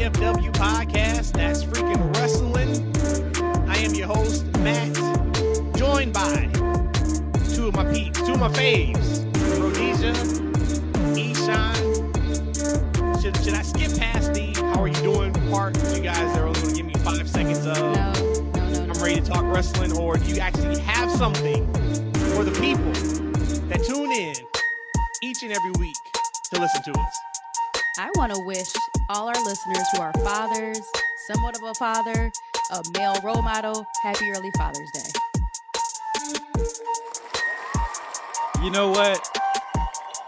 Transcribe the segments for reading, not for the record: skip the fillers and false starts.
TFW podcast. That's freaking wrestling. I am your host, Matt, joined by two of my peeps, two of my faves, Rhodesia, Eshaun. Should I skip past the how are you doing part? You guys are only going to give me 5 seconds of No. I'm ready to talk wrestling, or do you actually have something for the people that tune in each and every week to listen to us? I want to wish all our listeners who are fathers, somewhat of a father, a male role model, happy early Father's Day. You know what,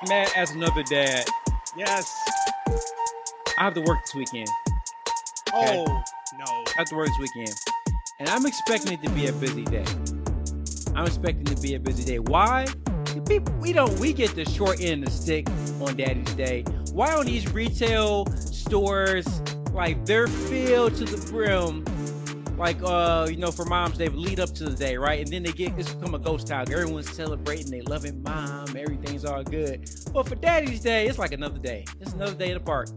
Matt, as another dad, Yes. I have to work this weekend. Oh, no. I have to work this weekend. And I'm expecting it to be a busy day. Why? We get the short end of the stick on Daddy's Day. Why on these retail stores, like, they're filled to the brim, like, for Mom's Day, lead up to the day, right? And then it's become a ghost town. Everyone's celebrating, they loving Mom, everything's all good. But for Daddy's Day, it's like another day. It's another day in the park.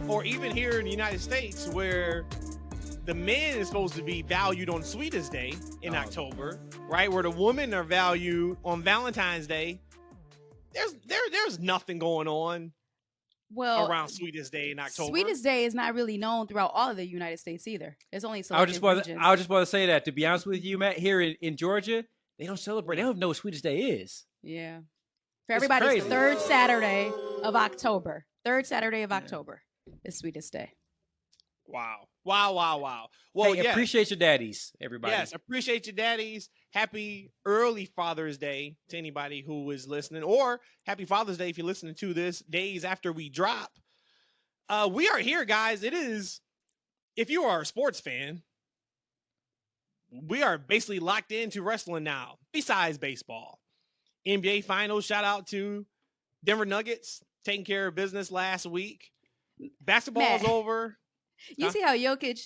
Or even here in the United States, where the men is supposed to be valued on Sweetest Day in October, right? Where the women are valued on Valentine's Day. There's nothing going on around Sweetest Day in October. Sweetest Day is not really known throughout all of the United States either. It's only I was selected just about to say that. To be honest with you, Matt, here in Georgia, they don't celebrate. They don't know what Sweetest Day is. Yeah. For everybody, it's the third Saturday of October. Is Sweetest Day. Wow. Well, hey, appreciate your daddies, everybody. Yes, appreciate your daddies. Happy early Father's Day to anybody who is listening, or happy Father's Day if you're listening to this days after we drop. We are here, guys. It is, if you are a sports fan, we are basically locked into wrestling now, besides baseball. NBA Finals, shout out to Denver Nuggets, taking care of business last week. Basketball's over. You see how Jokic,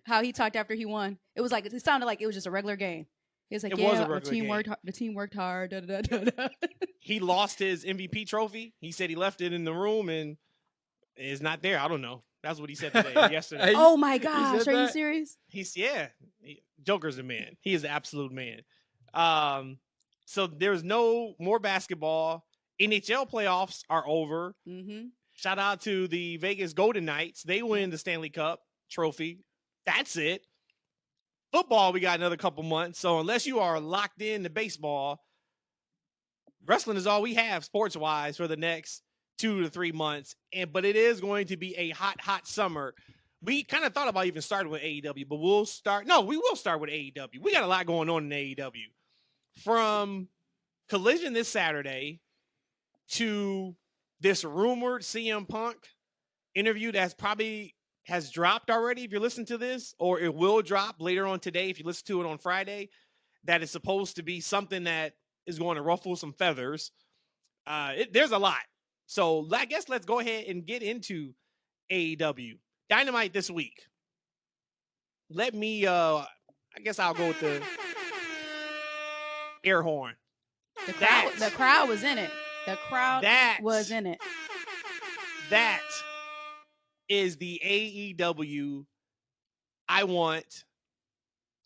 how he talked after he won? It sounded like it was just a regular game. He was like, the team worked hard. Da, da, da, da. He lost his MVP trophy. He said he left it in the room and it's not there. I don't know. That's what he said yesterday. Oh my gosh, are you serious? Joker's the man. He is the absolute man. So there's no more basketball. NHL playoffs are over. Mm-hmm. Shout out to the Vegas Golden Knights. They win the Stanley Cup trophy. That's it. Football, we got another couple months. So unless you are locked in to baseball, wrestling is all we have sports-wise for the next 2 to 3 months. But it is going to be a hot summer. We kind of thought about even starting with AEW, but we will start with AEW. We got a lot going on in AEW. From Collision this Saturday to this rumored CM Punk interview that's probably has dropped already if you're listening to this, or it will drop later on today if you listen to it on Friday, that is supposed to be something that is going to ruffle some feathers. There's a lot. So I guess let's go ahead and get into AEW. Dynamite this week. Let me, I guess I'll go with the air horn. The crowd was in it. Was in it. That is the AEW I want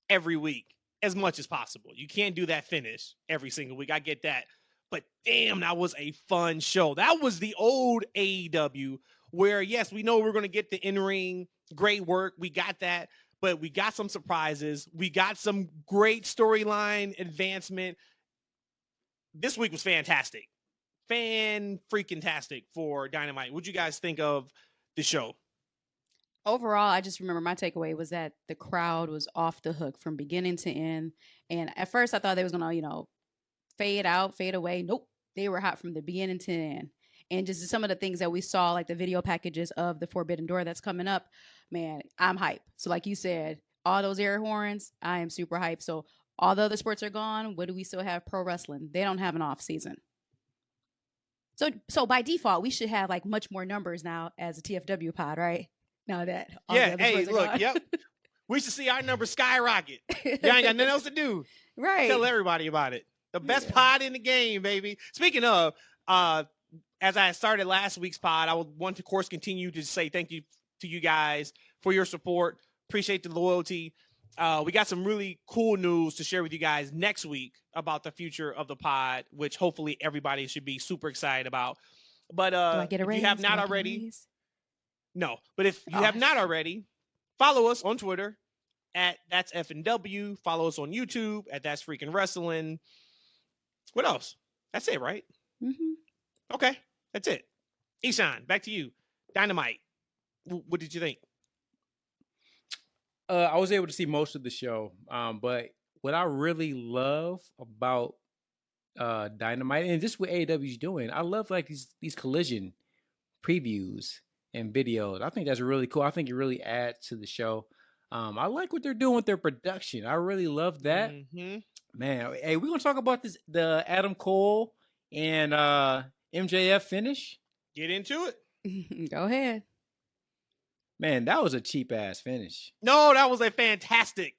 every week as much as possible. You can't do that finish every single week. I get that. But damn, that was a fun show. That was the old AEW where, yes, we know we're going to get the in-ring, great work. We got that. But we got some surprises. We got some great storyline advancement. This week was fantastic. Fan-freaking-tastic for Dynamite. What'd you guys think of the show? Overall, I just remember my takeaway was that the crowd was off the hook from beginning to end. And at first, I thought they was going to, fade out, fade away. Nope. They were hot from the beginning to the end. And just some of the things that we saw, like the video packages of the Forbidden Door that's coming up, man, I'm hyped. So like you said, all those air horns, I am super hyped. So all the other sports are gone. What do we still have? Pro wrestling. They don't have an off season. So by default, we should have like much more numbers now as a TFW pod, right? Now that all the other sports are gone. Yep. We should see our numbers skyrocket. You ain't got nothing else to do. Right. Tell everybody about it. The best pod in the game, baby. Speaking of, as I started last week's pod, I would want to, of course, continue to say thank you to you guys for your support. Appreciate the loyalty. We got some really cool news to share with you guys next week about the future of the pod, which hopefully everybody should be super excited about. But Do I get a if raise? you have Do not I get a already, raise? no. But if you Oh, have not shoot. already, follow us on Twitter at That's F&W. Follow us on YouTube at That's Freaking Wrestling. What else? That's it, right? Mhm. Okay, that's it. Eshaun, back to you. Dynamite. What did you think? I was able to see most of the show, but what I really love about Dynamite, and this is what AEW's doing, I love like these collision previews and videos. I think that's really cool. I think it really adds to the show. I like what they're doing with their production. I really love that. Mm-hmm. Man, hey, we're gonna talk about the Adam Cole and MJF finish. Get into it. Go ahead. Man, that was a cheap ass finish. No, that was a fantastic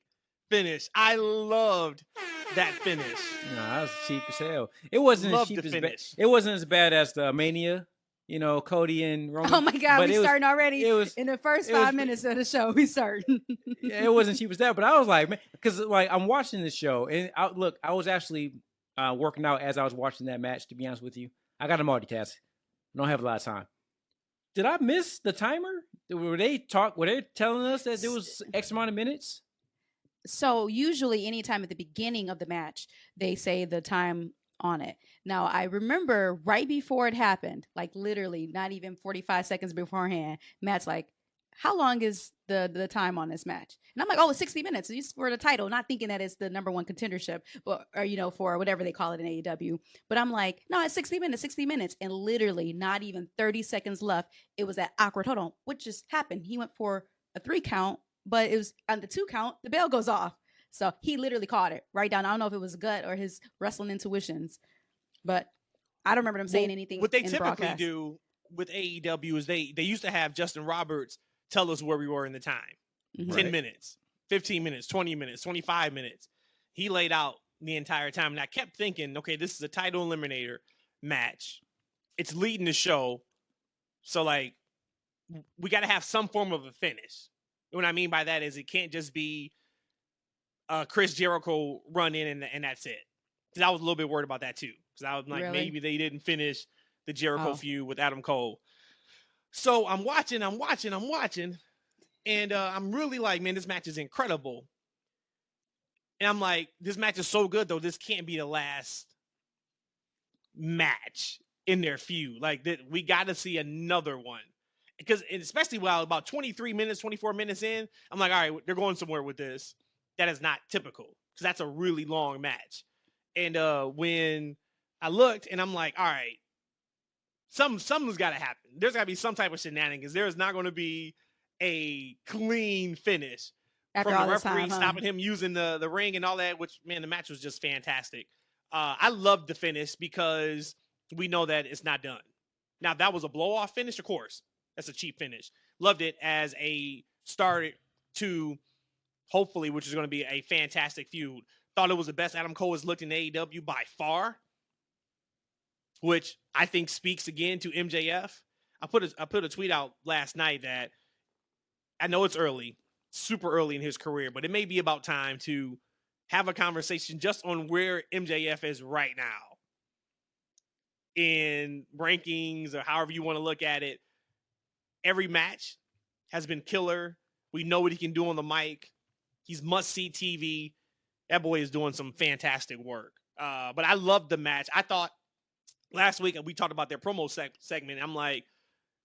finish. I loved that finish. No, that was cheap as hell. It wasn't as Loved cheap the as finish. it wasn't as bad as the Mania, Cody and Roman. Oh my God, but we it was- starting already. It was In the first it was 5 minutes of the show, we start. yeah, it wasn't cheap as that, but I was like, man, because like I'm watching this show, and I was actually working out as I was watching that match. To be honest with you, I got a multitask. I don't have a lot of time. Did I miss the timer? Were they telling us that there was X amount of minutes? So usually anytime at the beginning of the match, they say the time on it. Now, I remember right before it happened, like literally not even 45 seconds beforehand, Matt's like, how long is the time on this match? And I'm like, oh, it's 60 minutes. It's for the title, not thinking that it's the number one contendership or for whatever they call it in AEW. But I'm like, no, it's 60 minutes. And literally not even 30 seconds left. It was that awkward, hold on, what just happened? He went for a 3 count, but it was on the 2 count, the bell goes off. So he literally caught it right down. I don't know if it was gut or his wrestling intuitions, but I don't remember them saying anything. What they in the typically broadcast. do with AEW is they used to have Justin Roberts tell us where we were in the time. Mhm. 10 minutes, 15 minutes, 20 minutes, 25 minutes. He laid out the entire time. And I kept thinking, okay, this is a title eliminator match. It's leading the show. So, like, we got to have some form of a finish. What I mean by that is it can't just be Chris Jericho run in and that's it. Because I was a little bit worried about that too. Because I was like, Really? maybe they didn't finish the Jericho Oh. feud with Adam Cole. So I'm watching. And I'm really like, man, this match is incredible. And I'm like, this match is so good, though. This can't be the last match in their feud. Like, we got to see another one. Because especially while about 24 minutes in, I'm like, all right, they're going somewhere with this. That is not typical. Because that's a really long match. And when I looked and I'm like, all right, something's got to happen. There's got to be some type of shenanigans. There is not going to be a clean finish After from all the this referee time, huh? stopping him using the ring and all that, which, man, the match was just fantastic. I loved the finish because we know that it's not done. Now, if that was a blow-off finish, of course, that's a cheap finish. Loved it as a start to, hopefully, which is going to be a fantastic feud. Thought it was the best Adam Cole has looked in AEW by far, which I think speaks again to MJF. I put a tweet out last night that I know it's early, super early in his career, but it may be about time to have a conversation just on where MJF is right now in rankings or however you want to look at it. Every match has been killer. We know what he can do on the mic. He's must-see TV. That boy is doing some fantastic work. But I loved the match. I thought last week we talked about their promo segment. I'm like,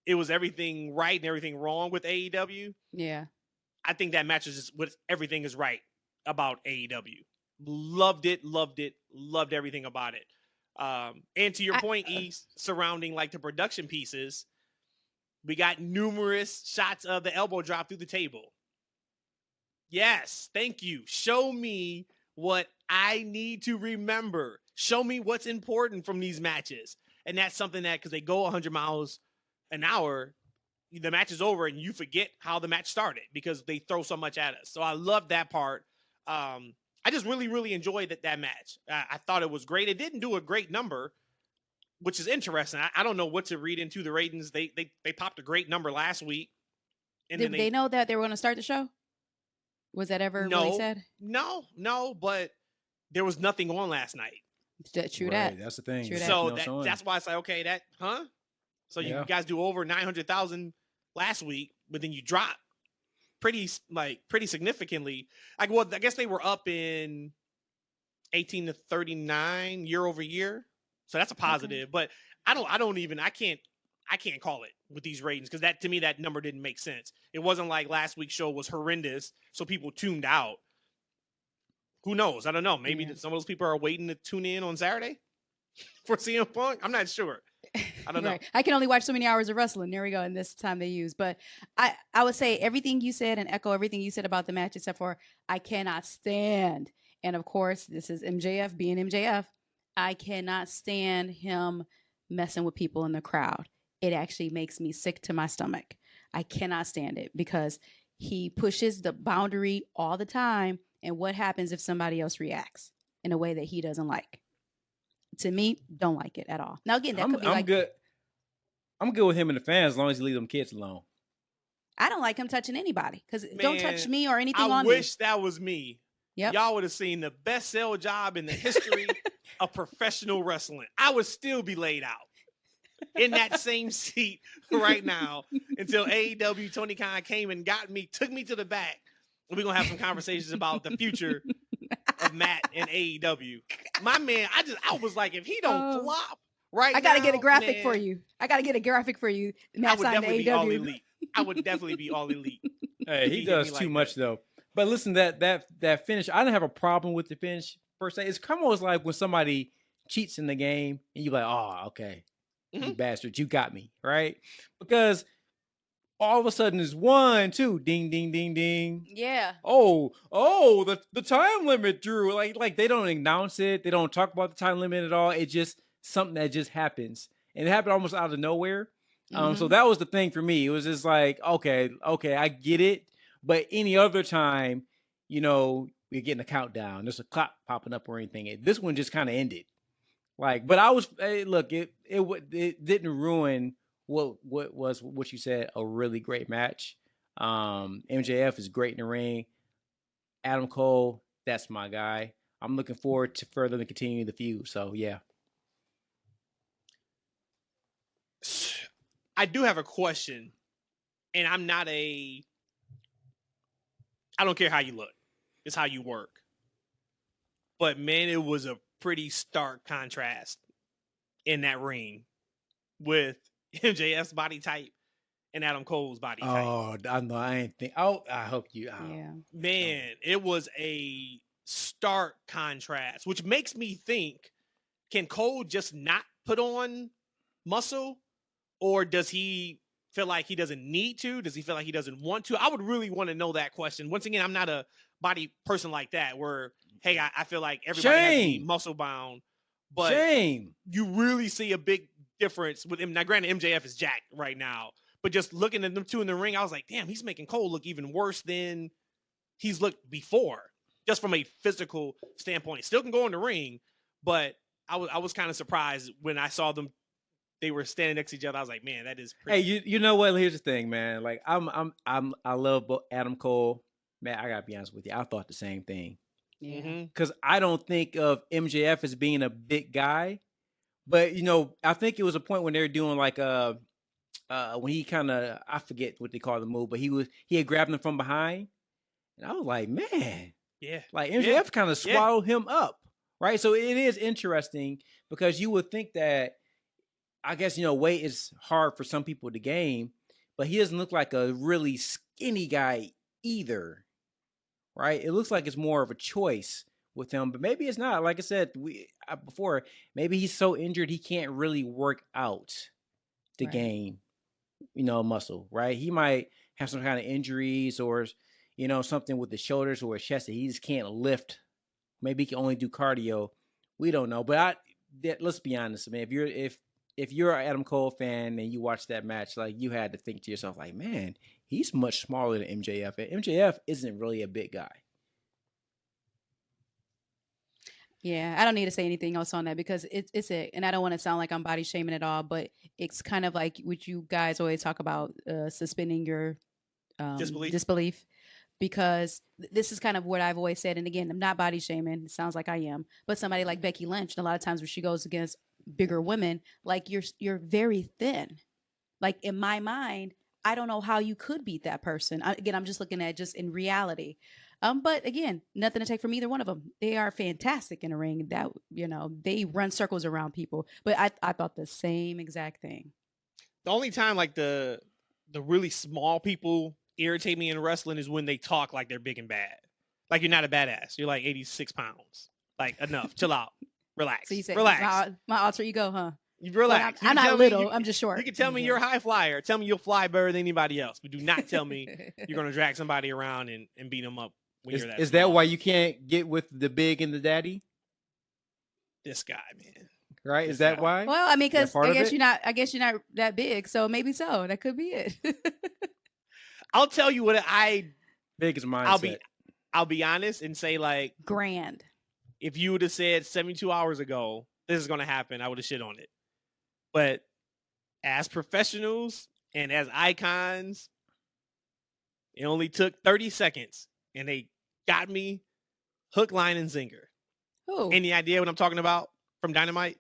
it was everything right and everything wrong with AEW. Yeah. I think that match is just what everything is right about AEW. Loved it, loved everything about it. And to your point, East, surrounding like the production pieces, we got numerous shots of the elbow drop through the table. Yes, thank you. Show me what I need to remember. Show me what's important from these matches. And that's something that, because they go 100 miles an hour, the match is over and you forget how the match started because they throw so much at us. So I love that part. I just really, really enjoyed that match. I thought it was great. It didn't do a great number, which is interesting. I don't know what to read into the ratings. They popped a great number last week. And Did then they know that they were going to start the show? Was that ever really said? No, but there was nothing on last night. True that. That's the thing. True that. So that's why it's like, okay, So you guys do over 900,000 last week, but then you drop pretty significantly. Like, well, I guess they were up in 18 to 39 year over year. So that's a positive, but I can't call it with these ratings because to me that number didn't make sense. It wasn't like last week's show was horrendous, so people tuned out. Who knows? I don't know. Maybe some of those people are waiting to tune in on Saturday for CM Punk. I'm not sure. I don't know. I can only watch so many hours of wrestling. There we go. And this time they use. But I would say everything you said and echo everything you said about the match, except for I cannot stand. And of course, this is MJF being MJF. I cannot stand him messing with people in the crowd. It actually makes me sick to my stomach. I cannot stand it because he pushes the boundary all the time. And what happens if somebody else reacts in a way that he doesn't like? To me, don't like it at all. Now, again, that could be good. I'm good with him and the fans as long as he leave them kids alone. I don't like him touching anybody because don't touch me or anything on me. I wish that was me. Yep. Y'all would have seen the best sell job in the history of professional wrestling. I would still be laid out in that same seat right now until AEW Tony Khan came and took me to the back. We're going to have some conversations about the future of Matt and AEW. My man, I was like, if he don't flop right now. I got to get a graphic for you. Matt's I would definitely be AEW. all elite. I would definitely be all elite. Hey, he does too much though. But listen, that finish, I didn't have a problem with the finish per se. It's almost like when somebody cheats in the game and you're like, oh, okay, you bastard, you got me, right? Because all of a sudden it's 1, 2, ding, ding, ding, ding. Yeah. Oh, the time limit, Drew. Like they don't announce it. They don't talk about the time limit at all. It's just something that just happens. And it happened almost out of nowhere. So that was the thing for me. It was just like, okay, I get it. But any other time, we're getting a countdown. There's a clock popping up or anything. This one just kind of ended. But I was, look, it didn't ruin what you said, a really great match. MJF is great in the ring. Adam Cole, that's my guy. I'm looking forward to further continue the feud. So yeah. I do have a question, and I don't care how you look. It's how you work. But man, it was a pretty stark contrast in that ring with MJF's body type and Adam Cole's body type. Oh, I know. I ain't think. Oh, I hope you. Oh. Yeah. Man, it was a stark contrast, which makes me think: can Cole just not put on muscle, or does he feel like he doesn't need to? Does he feel like he doesn't want to? I would really want to know that question. Once again, I'm not a body person like that. Where I feel like everybody has to be muscle bound, but you really see a big difference with him. Now, granted, MJF is jacked right now, but just looking at them two in the ring, I was like, damn, he's making Cole look even worse than he's looked before, just from a physical standpoint. Still can go in the ring, but I was kind of surprised when I saw them. They were standing next to each other. I was like, man, that is pretty. Hey, you know what? Here's the thing, man. Like I love Adam Cole. Man, I gotta be honest with you. I thought the same thing. Yeah. Because I don't think of MJF as being a big guy. But I think it was a point when they were doing like when he kind of, I forget what they call the move, but he had grabbed him from behind, and I was like, man, yeah, like MJF kind of swallowed him up, right? So it is interesting because you would think that, I guess weight is hard for some people to gain, but he doesn't look like a really skinny guy either, right? It looks like it's more of a choice with him, but maybe it's not. Like I said before, maybe he's so injured he can't really work out to gain, muscle, right? He might have some kind of injuries or, something with the shoulders or his chest that he just can't lift. Maybe he can only do cardio. We don't know. But let's be honest, man. If you're an Adam Cole fan and you watch that match, like you had to think to yourself, like, man, he's much smaller than MJF. And MJF isn't really a big guy. Yeah, I don't need to say anything else on that because it's it, and I don't want to sound like I'm body shaming at all, but it's kind of like what you guys always talk about, suspending your disbelief, because this is kind of what I've always said. And again, I'm not body shaming. It sounds like I am, but somebody like Becky Lynch, and a lot of times when she goes against bigger women, like you're very thin. Like in my mind, I don't know how you could beat that person. Again, I'm just looking at just in reality. But again, nothing to take from either one of them. They are fantastic in a ring. That they run circles around people. But I thought the same exact thing. The only time like the really small people irritate me in wrestling is when they talk like they're big and bad. Like you're not a badass. You're like 86 pounds. Like enough. Chill out. Relax. So you said relax. My alter ego, huh? You relax. Well, I'm not little. I'm just short. You can tell me you're a high flyer. Tell me you'll fly better than anybody else. But do not tell me you're going to drag somebody around and beat them up. Is that why you can't get with the big and the daddy? This guy, man. Right? Is that why? Well, I mean, because I guess you're not that big, so maybe so. That could be it. I'll tell you what big is mindset. I'll be honest and say like grand. If you would have said 72 hours ago this is going to happen, I would have shit on it. But as professionals and as icons, it only took 30 seconds, and they got me hook, line, and zinger. Who? Any idea what I'm talking about from Dynamite?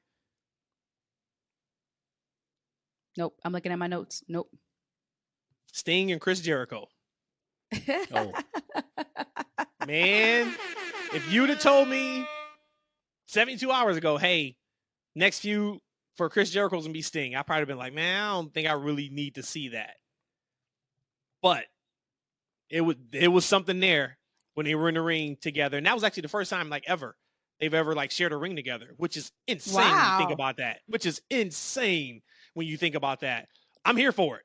Nope. I'm looking at my notes. Nope. Sting and Chris Jericho. Oh. Man, if you'd have told me 72 hours ago, hey, next feud for Chris Jericho's gonna be Sting, I probably been like, man, I don't think I really need to see that. But it was something there when they were in the ring together. And that was actually the first time like ever they've ever like shared a ring together, which is insane when you think about that. Which is insane when you think about that. I'm here for it.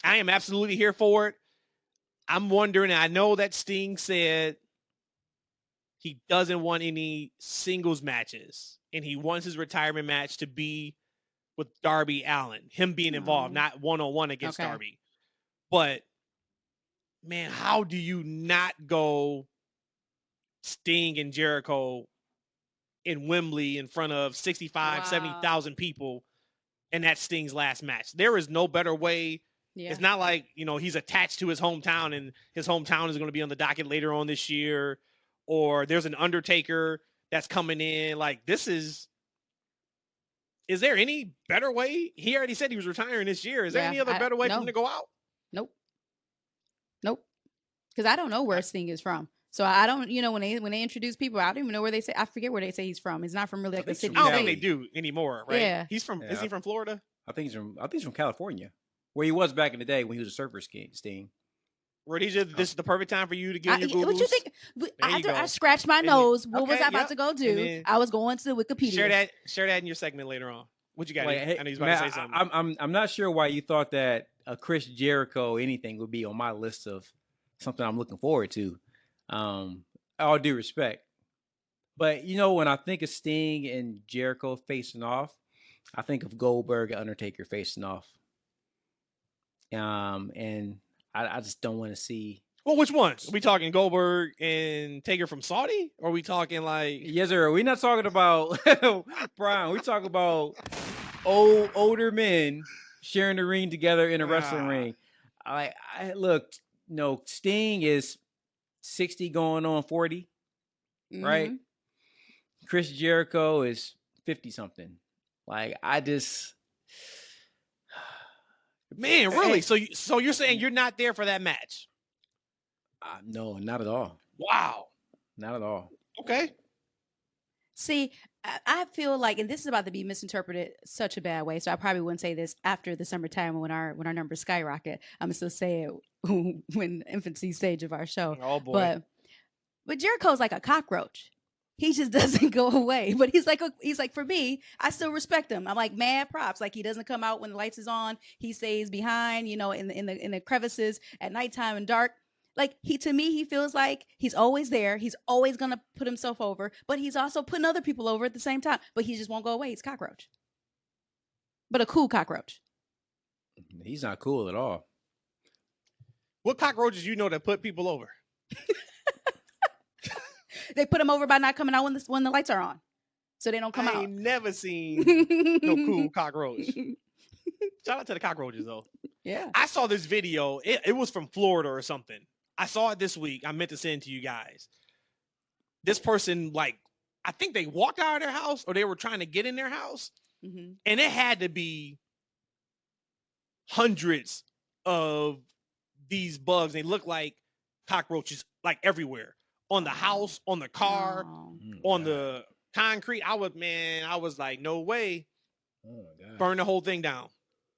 I am absolutely here for it. I'm wondering, I know that Sting said he doesn't want any singles matches, and he wants his retirement match to be with Darby Allin, him being involved, not one-on-one against Darby. But, man, how do you not go Sting and Jericho in Wembley in front of 65, 70,000 people, and that's Sting's last match? There is no better way. Yeah. It's not like, he's attached to his hometown and his hometown is going to be on the docket later on this year, or there's an Undertaker that's coming in. Like, is there any better way? He already said he was retiring this year. Is there any other better way for him to go out? Nope. Because I don't know where Sting is from. So I don't, when they introduce people, I don't even know where they say. I forget where they say he's from. He's not from really like the city. I don't think they do anymore, right? Yeah. Is he from Florida? I think he's from California, where he was back in the day when he was a surfer Sting. Rhodesia, this is the perfect time for you to get your Googles. What you think? I scratched my nose. What was I about to go do? I was going to Wikipedia. Share that in your segment later on. What you got? I know he's about to say something. I'm not sure why you thought that a Chris Jericho anything would be on my list of something I'm looking forward to. All due respect. But, when I think of Sting and Jericho facing off, I think of Goldberg and Undertaker facing off. And I just don't want to see. Well, which ones? Are we talking Goldberg and Taker from Saudi? Or are we talking like... Yes, sir. We're not talking about Brian. We're talking about older men sharing the ring together in a wrestling ring. Look, Sting is 60 going on 40, right? Chris Jericho is 50 something. Like, I just, man, really? So you're saying you're not there for that match? No, not at all. Wow, not at all. Okay. See, I feel like, and this is about to be misinterpreted such a bad way, so I probably wouldn't say this after the summertime when our numbers skyrocket. I'm still say it when infancy stage of our show. Oh boy! But Jericho's like a cockroach. He just doesn't go away. But he's like for me, I still respect him. I'm like mad props. Like he doesn't come out when the lights is on. He stays behind, in the crevices at nighttime and dark. Like to me, he feels like he's always there. He's always gonna put himself over, but he's also putting other people over at the same time. But he just won't go away. He's a cockroach, but a cool cockroach. He's not cool at all. What cockroaches that put people over? They put him over by not coming out when the lights are on. so they don't come I out. ain't never seen no cool cockroach. Shout out to the cockroaches though. Yeah. I saw this video. It was from Florida or something. I saw it this week. I meant to send it to you guys. This person, like, I think they walked out of their house or they were trying to get in their house. Mm-hmm. And it had to be hundreds of these bugs. They look like cockroaches, like everywhere. On the house, on the car, on the concrete. I was like, no way. Burn the whole thing down.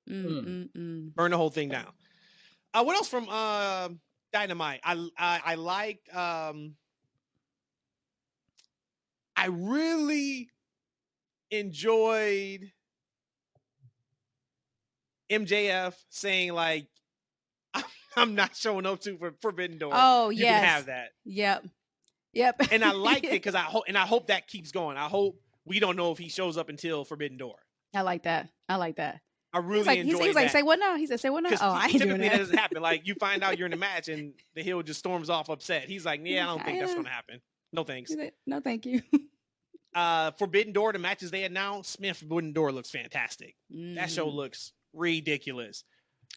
Burn the whole thing down. What else from Dynamite? I liked I really enjoyed MJF saying like, I'm not showing up to for Forbidden Door. Oh, you yes. can have that. Yep. And I liked it because I hope that keeps going. I hope we don't know if he shows up until Forbidden Door. I like that. I really enjoyed He's that. like, say what now? He said, say what now? Oh, I ain't doing typically that. doesn't happen. Like you find out you're in a match and the heel just storms off upset. He's like, yeah, I don't think that's going to happen. No thanks. No, thank you. Forbidden Door, the matches they announced, man, Forbidden Door looks fantastic. That show looks ridiculous.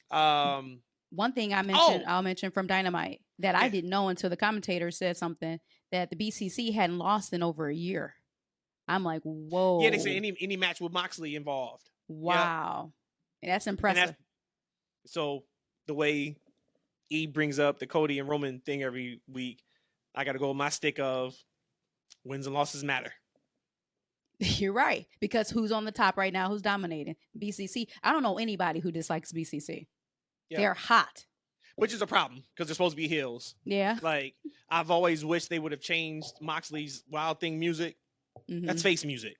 One thing I'll mention from Dynamite that I didn't know until the commentator said something that the BCC hadn't lost in over a year. I'm like, whoa. Yeah, they say any match with Moxley involved. Wow. Yep. That's impressive. So the way E brings up the Cody and Roman thing every week, I got to go with my stick of wins and losses matter. You're right. Because who's on the top right now? Who's dominating? BCC. I don't know anybody who dislikes BCC. Yep. They're hot. Which is a problem because they're supposed to be heels. Yeah. Like, I've always wished they would have changed Moxley's Wild Thing music. That's face music.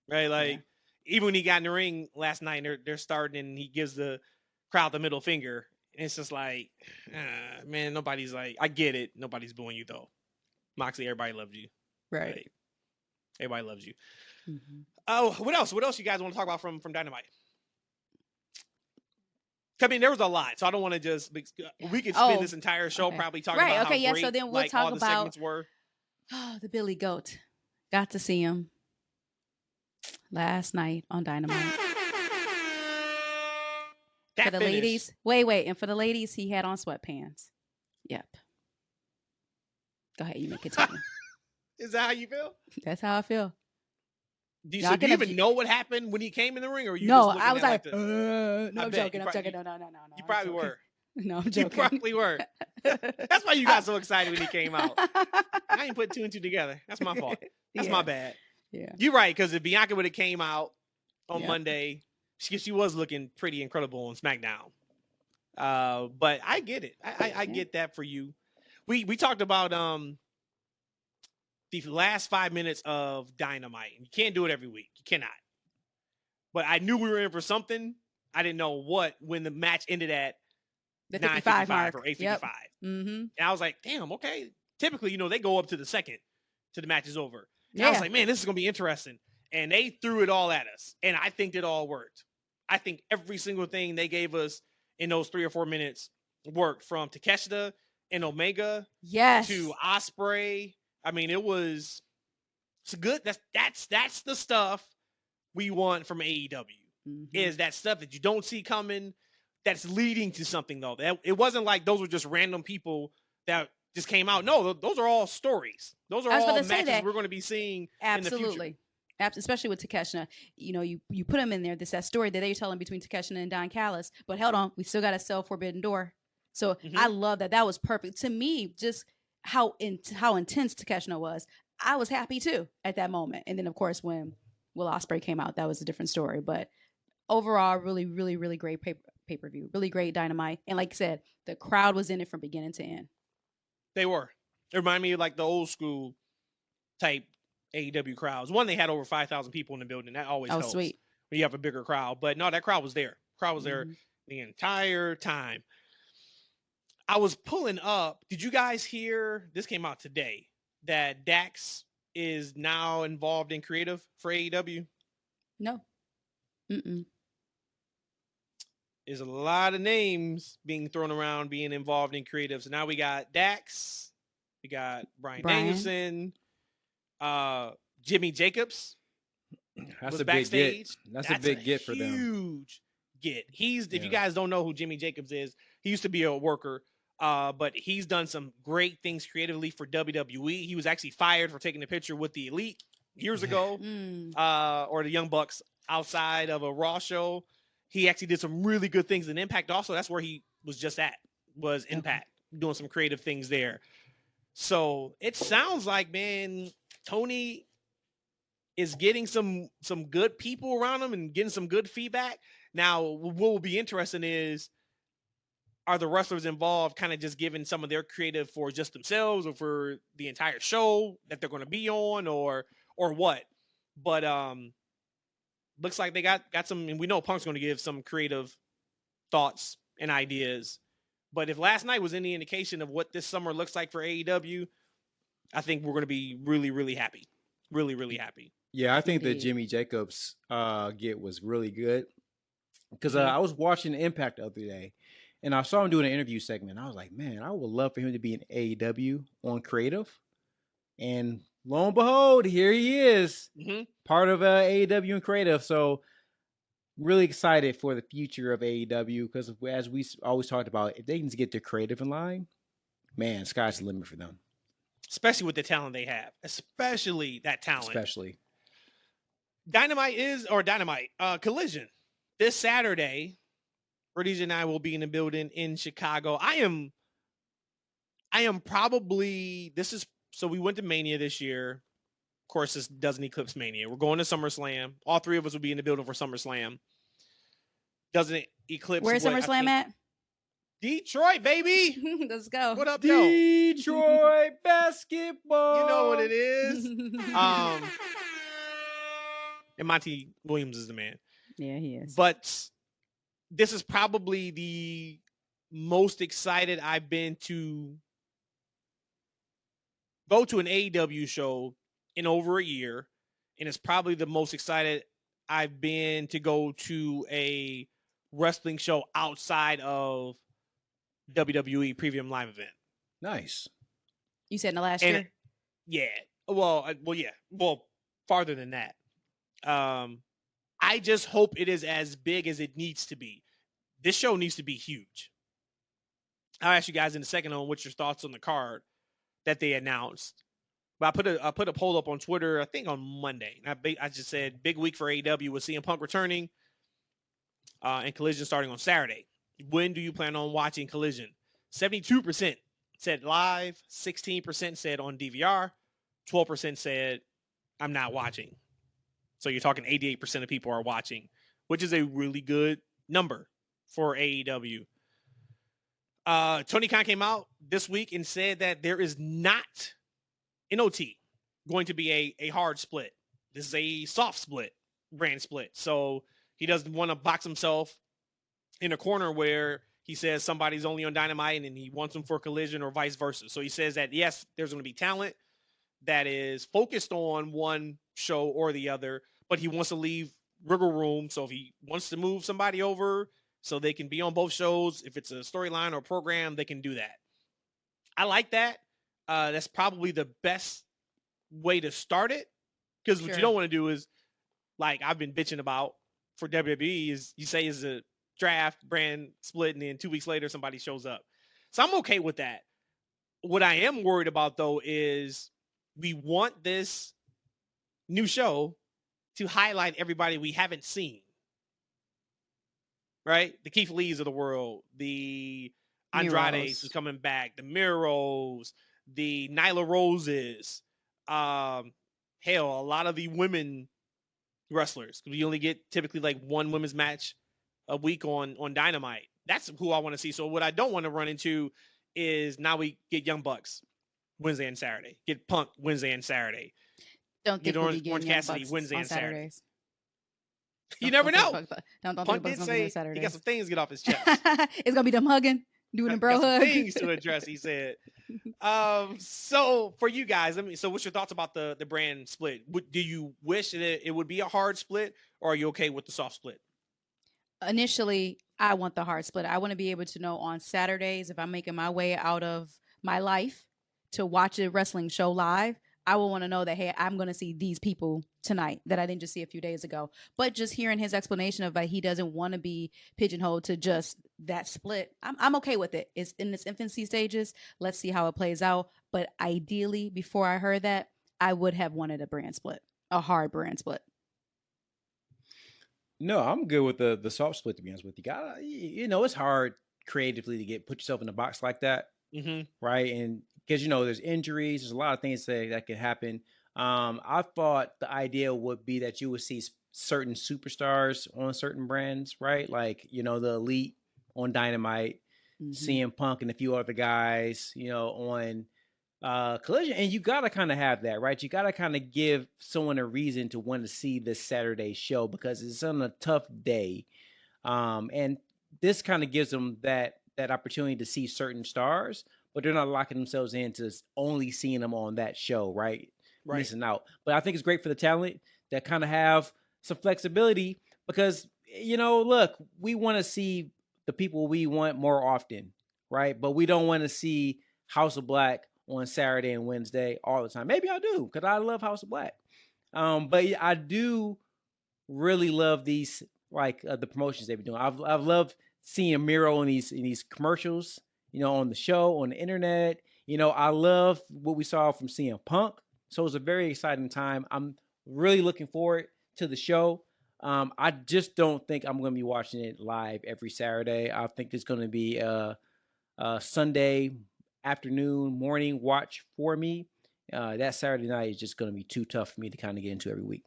Right? Like, even when he got in the ring last night, they're starting and he gives the crowd the middle finger. And it's just like, man, nobody's like, I get it. Nobody's booing you, though. Moxley, everybody loves you. Right. Like, everybody loves you. Oh, what else? What else you guys want to talk about from Dynamite? I mean, there was a lot, so I don't want to just. We could spend this entire show probably talking about how great, so then we'll like, talk all the about segments were. Oh, the Billy Goat. Got to see him last night on Dynamite. That for the finish. ladies, wait, and for the ladies, he had on sweatpants. Yep. Go ahead, you make it tell me. Is that how you feel? That's how I feel. Do you even know what happened when he came in the ring, or you? No, just I was like, no, I'm joking. No. You probably were. No, I'm joking. You probably were. That's why you got so excited when he came out. I ain't put two and two together. That's my fault. That's my bad. Yeah. You're right, because if Bianca would have came out on Monday, she was looking pretty incredible on SmackDown. But I get it. I get that for you. We talked about the last 5 minutes of Dynamite. You can't do it every week. You cannot. But I knew we were in for something. I didn't know what when the match ended at the 55 mark or 8:55. Yep. And I was like, damn, okay. Typically, they go up to the second till the match is over. And I was like, man, this is going to be interesting. And they threw it all at us. And I think it all worked. I think every single thing they gave us in those 3 or 4 minutes worked, from Takeshita and Omega to Ospreay. I mean, it's good. That's the stuff we want from AEW. Is that stuff that you don't see coming, that's leading to something, though. It wasn't like those were just random people that just came out. No, those are all stories. Those are all matches we're going to be seeing in the future. Especially with Takeshita. You put him in there. This that story that they're telling between Takeshita and Don Callis. But hold on, we still got to sell Forbidden Door. So I love that. That was perfect. To me, just how intense Takeshita was. I was happy, too, at that moment. And then, of course, when Will Ospreay came out, that was a different story. But overall, really, really, really great pay-per-view. Really great Dynamite. And like I said, the crowd was in it from beginning to end. They were. It reminded me of like the old school type AEW crowds. One, they had over 5,000 people in the building. That always helps. Sweet. When you have a bigger crowd. But no, that crowd was there. Crowd was there the entire time. I was pulling up. Did you guys hear, this came out today, that Dax is now involved in creative for AEW? No. There's a lot of names being thrown around being involved in creative. So now we got Dax. We got Brian Danielson. Jimmy Jacobs That's was a big get. backstage. That's a big get for them. Huge get. If Yeah. you guys don't know who Jimmy Jacobs is, he used to be a worker, but he's done some great things creatively for WWE. He was actually fired for taking a picture with the Elite years ago, or the Young Bucks outside of a Raw show. He actually did some really good things in Impact. Also, that's where he was just at, was Impact, doing some creative things there. So it sounds like, man, Tony is getting some good people around him and getting some good feedback. Now, what will be interesting is, are the wrestlers involved kind of just giving some of their creative for just themselves or for the entire show that they're going to be on, or what? But looks like they got some, and we know Punk's going to give some creative thoughts and ideas. But if last night was any indication of what this summer looks like for AEW, I think we're going to be really, really happy. Really, really happy. Yeah, I think the Jimmy Jacobs get was really good because I was watching Impact the other day, and I saw him doing an interview segment. I was like, man, I would love for him to be in AEW on creative. And lo and behold, here he is, part of AEW and creative. So really excited for the future of AEW because as we always talked about, if they can get their creative in line, man, sky's the limit for them. Especially with the talent they have. Especially that talent. Especially. Dynamite, Collision. This Saturday, Rhodesia and I will be in the building in Chicago. I am probably, so we went to Mania this year. Of course, this doesn't eclipse Mania. We're going to SummerSlam. All three of us will be in the building for SummerSlam. Doesn't eclipse. Where's SummerSlam at? Detroit, baby. Let's go. What up, Detroit basketball. You know what it is. And Monty Williams is the man. Yeah, he is. But this is probably the most excited I've been to go to an AEW show in over a year. And it's probably the most excited I've been to go to a wrestling show outside of WWE Premium Live event. Nice. You said in the last year? Yeah. Well, yeah. Well, farther than that. I just hope it is as big as it needs to be. This show needs to be huge. I'll ask you guys in a second on what's your thoughts on the card that they announced. But I put a poll up on Twitter, I think on Monday. I just said big week for AEW with CM Punk returning and Collision starting on Saturday. When do you plan on watching Collision? 72% said live, 16% said on DVR, 12% said I'm not watching. So you're talking 88% of people are watching, which is a really good number for AEW. Tony Khan came out this week and said that there is not an OT going to be a hard split. This is a soft split, brand split. So he doesn't want to box himself in a corner where he says somebody's only on Dynamite and he wants them for Collision or vice versa. So he says that, yes, there's going to be talent that is focused on one show or the other, but he wants to leave wiggle room. So if he wants to move somebody over so they can be on both shows, if it's a storyline or program, they can do that. I like that. That's probably the best way to start it. Because what you don't want to do is, like I've been bitching about for WWE, is you say it's a draft brand split and then 2 weeks later somebody shows up. So I'm okay with that. What I am worried about though is we want this new show to highlight everybody we haven't seen. Right? The Keith Lees of the world, the Andrades who's coming back, the Miros, the Nyla Roses, hell, a lot of the women wrestlers. We only get typically like one women's match a week on Dynamite. That's who I want to see. So what I don't want to run into is now we get Young Bucks Wednesday and Saturday, get Punk Wednesday and Saturday. Don't think Orange Cassidy Wednesday and Saturday. You never know. Punk did say he got some things to get off his chest. It's gonna be them hugging, doing a bro hug. Things to address, he said. So for you guys, so what's your thoughts about the brand split? Do you wish that it would be a hard split, or are you okay with the soft split? Initially, I want the hard split. I want to be able to know on Saturdays if I'm making my way out of my life to watch a wrestling show live. I will want to know that, hey, I'm going to see these people tonight that I didn't just see a few days ago. But just hearing his explanation of that he doesn't want to be pigeonholed to just that split, I'm okay with it. It's in its infancy stages. Let's see how it plays out. But ideally, before I heard that, I would have wanted a brand split, a hard brand split. No, I'm good with the soft split, to be honest with you. It's hard creatively to put yourself in a box like that. Right. And because, there's injuries, there's a lot of things that could happen. I thought the idea would be that you would see certain superstars on certain brands, right? Like, the Elite on Dynamite, CM Punk and a few other guys, on Collision. And you got to kind of have that, right? You got to kind of give someone a reason to want to see this Saturday show because it's on a tough day. And this kind of gives them that opportunity to see certain stars, but they're not locking themselves into only seeing them on that show, right? Missing out. But I think it's great for the talent that kind of have some flexibility because, look, we want to see the people we want more often, right? But we don't want to see House of Black on Saturday and Wednesday all the time. Maybe I do because I love House of Black. But I do really love these, like the promotions they've been doing. I've loved seeing Miro in these commercials, on the show, on the internet. I love what we saw from CM Punk. So it was a very exciting time. I'm really looking forward to the show. I just don't think I'm going to be watching it live every Saturday. I think it's going to be a Sunday afternoon, morning watch for me. That Saturday night is just going to be too tough for me to kind of get into every week.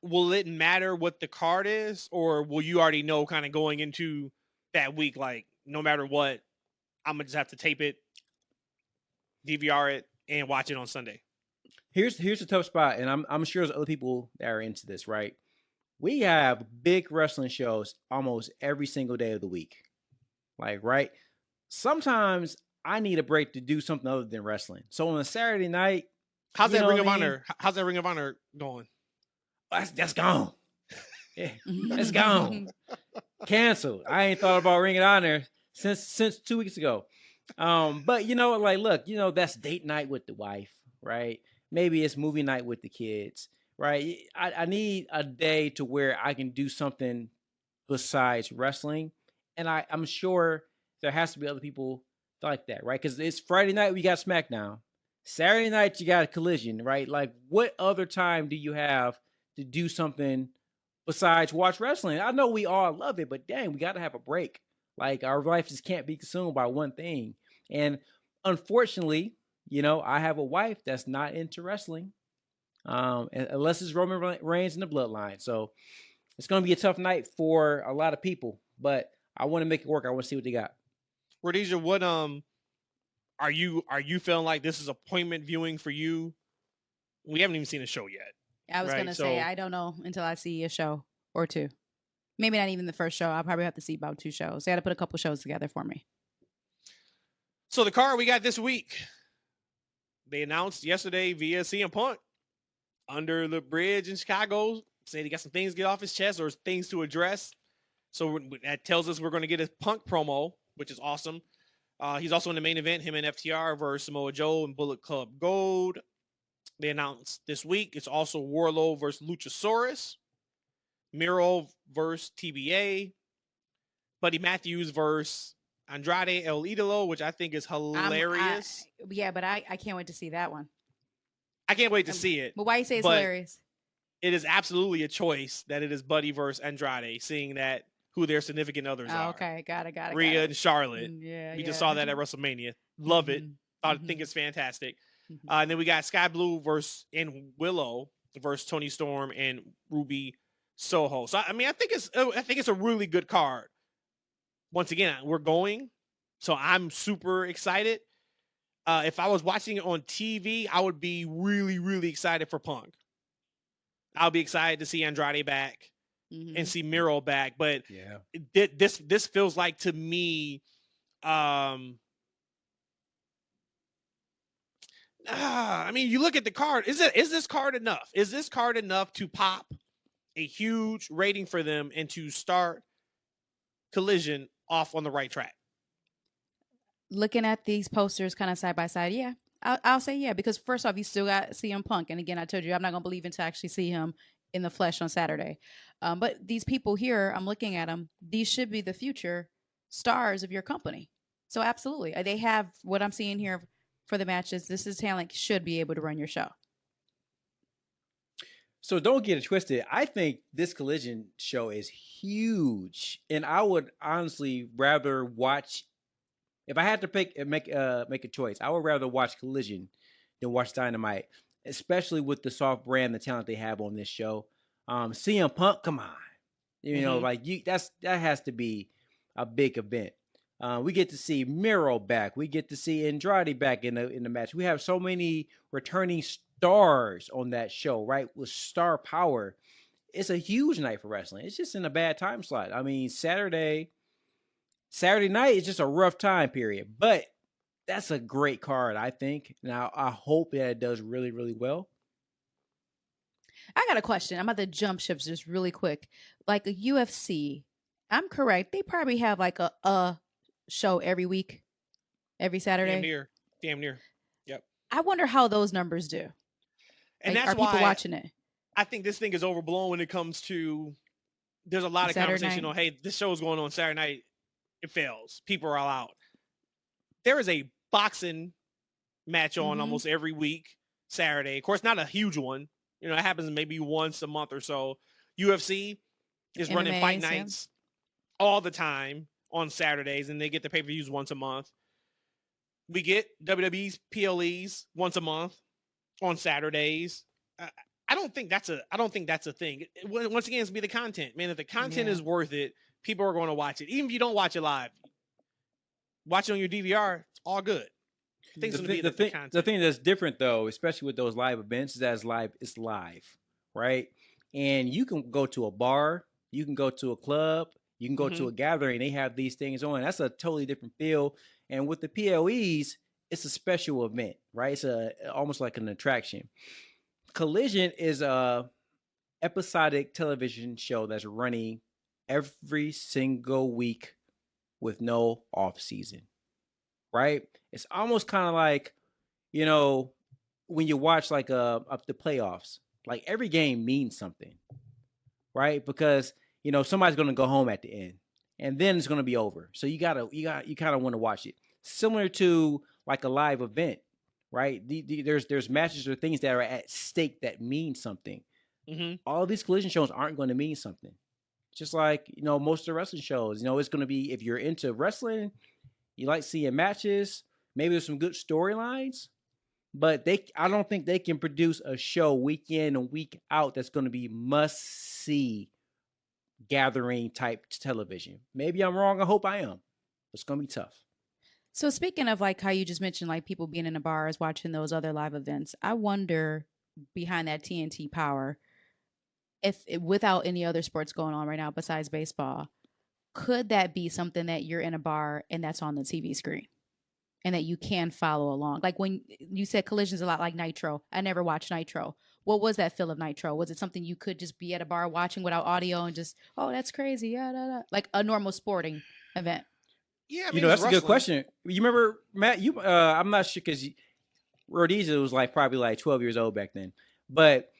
Will it matter what the card is, or will you already know kind of going into that week, like no matter what, I'm gonna just have to tape it, DVR it, and watch it on Sunday? Here's the tough spot, and I'm sure there's other people that are into this, right? We have big wrestling shows almost every single day of the week. Like, right? Sometimes I need a break to do something other than wrestling. So on a Saturday night, how's that Ring of Honor? How's that Ring of Honor going? That's gone. Yeah, it's gone. Canceled. I ain't thought about Ring of Honor since 2 weeks ago. But look, that's date night with the wife, right? Maybe it's movie night with the kids, right? I need a day to where I can do something besides wrestling. And I'm sure there has to be other people like that, right? Because it's Friday night, we got SmackDown. Saturday night, you got a Collision, right? Like, what other time do you have to do something besides watch wrestling? I know we all love it, but dang, we got to have a break. Like, our life just can't be consumed by one thing. And unfortunately, I have a wife that's not into wrestling, unless it's Roman Reigns in the bloodline. So it's going to be a tough night for a lot of people, but I want to make it work. I want to see what they got. Rhodesia, what are you feeling like this is appointment viewing for you? We haven't even seen a show yet. I was going to say, I don't know until I see a show or two. Maybe not even the first show. I'll probably have to see about 2 shows. They got to put a couple shows together for me. So the card we got this week, they announced yesterday via CM Punk under the bridge in Chicago, saying he got some things to get off his chest or things to address. So that tells us we're going to get a Punk promo, which is awesome. He's also in the main event, him and FTR versus Samoa Joe and Bullet Club Gold. They announced this week it's also Warlow versus Luchasaurus, Miro versus TBA, Buddy Matthews versus Andrade El Idolo, which I think is hilarious. But I can't wait to see that one. I can't wait to see it. But why you say it's hilarious? It is absolutely a choice that it is Buddy versus Andrade, seeing that who their significant others are. Okay, got it. Rhea and Charlotte. We just saw that at WrestleMania. Love it. I think it's fantastic. And then we got Sky Blue and Willow versus Tony Storm and Ruby Soho. So I think it's a really good card. Once again, we're going, so I'm super excited. If I was watching it on TV, I would be really, really excited for Punk. I'll be excited to see Andrade back and see Miro back. But this feels like to me, you look at the card. Is this card enough? Is this card enough to pop a huge rating for them and to start Collision off on the right track? Looking at these posters kind of side by side, yeah, I'll say yeah, because first off, you still got CM Punk, and again, I told you I'm not gonna believe until I actually see him in the flesh on Saturday. But these people here, I'm looking at them. These should be the future stars of your company. So absolutely, they have what I'm seeing here for the matches. This is talent should be able to run your show. So don't get it twisted. I think this Collision show is huge, and I would honestly rather watch. If I had to pick and make a choice, I would rather watch Collision than watch Dynamite, especially with the soft brand, the talent they have on this show. CM Punk, come on, like that has to be a big event. We get to see Miro back. We get to see Andrade back in the match. We have so many returning stars on that show, right? With star power. It's a huge night for wrestling. It's just in a bad time slot. I mean, Saturday night is just a rough time period, but that's a great card, I think. Now, I hope that it does really, really well. I got a question. I'm about to jump ships just really quick. Like a UFC, I'm correct. They probably have like a show every week, every Saturday. Damn near. Yep. I wonder how those numbers do. And like, that's are why people watching it? I think this thing is overblown when it comes to. There's a lot of Saturday conversation night. on, hey, this show is going on Saturday night. It fails. People are all out. There is a boxing match on almost every week, Saturday. Of course, not a huge one. It happens maybe once a month or so. UFC is running fight nights all the time on Saturdays, and they get the pay-per-views once a month. We get WWE's PLEs once a month on Saturdays. I don't think that's a thing. Once again, it's be the content, man. If the content is worth it, people are going to watch it. Even if you don't watch it live, watch it on your DVR. It's all good. The thing that's different, though, especially with those live events, is that it's live, right? And you can go to a bar, you can go to a club, you can go to a gathering. They have these things on. That's a totally different feel. And with the PLEs, it's a special event, right? It's almost like an attraction. Collision is a episodic television show that's running every single week with no off season, right? It's almost kind of like, when you watch like up the playoffs, like every game means something, right? Because somebody's going to go home at the end, and then it's going to be over. So you kind of want to watch it, similar to like a live event, right? There's matches or things that are at stake that mean something. All these Collision shows aren't going to mean something. Just like most of the wrestling shows, it's going to be, if you're into wrestling, you like seeing matches. Maybe there's some good storylines, but I don't think they can produce a show week in and week out that's going to be must-see gathering type television. Maybe I'm wrong. I hope I am. It's going to be tough. So speaking of like how you just mentioned, like people being in the bars watching those other live events, I wonder behind that TNT power, if without any other sports going on right now besides baseball, could that be something that you're in a bar and that's on the TV screen and that you can follow along? Like when you said Collision's a lot like Nitro. I never watched Nitro. What was that feel of Nitro? Was it something you could just be at a bar watching without audio and just, oh, that's crazy. Yeah, like a normal sporting event? Yeah, I mean, that's a good question. You remember, Matt, I'm not sure, because Rhodesia was probably like 12 years old back then. But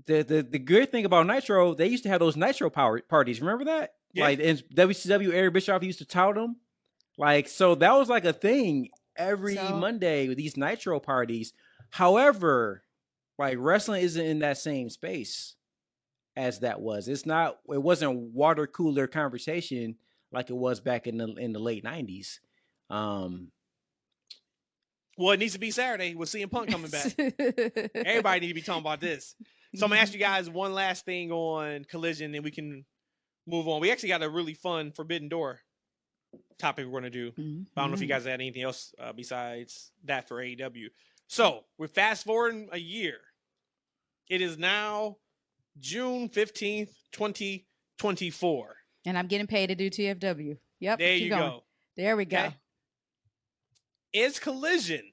the good thing about Nitro, they used to have those Nitro parties. Remember that? Yeah. Like in WCW, Eric Bischoff used to tout them. So that was like a thing every Monday with these Nitro parties. However, wrestling isn't in that same space as that was. It wasn't water cooler conversation like it was back in the late 90s. Well, it needs to be Saturday with CM Punk coming back. Everybody need to be talking about this. So I'm going to ask you guys one last thing on Collision, and we can move on. We actually got a really fun Forbidden Door topic we're going to do. I don't know if you guys had anything else besides that for AEW. So we're fast forwarding a year. It is now June 15th, 2024. And I'm getting paid to do TFW. Yep. There you go. There we go. Okay. Is Collision,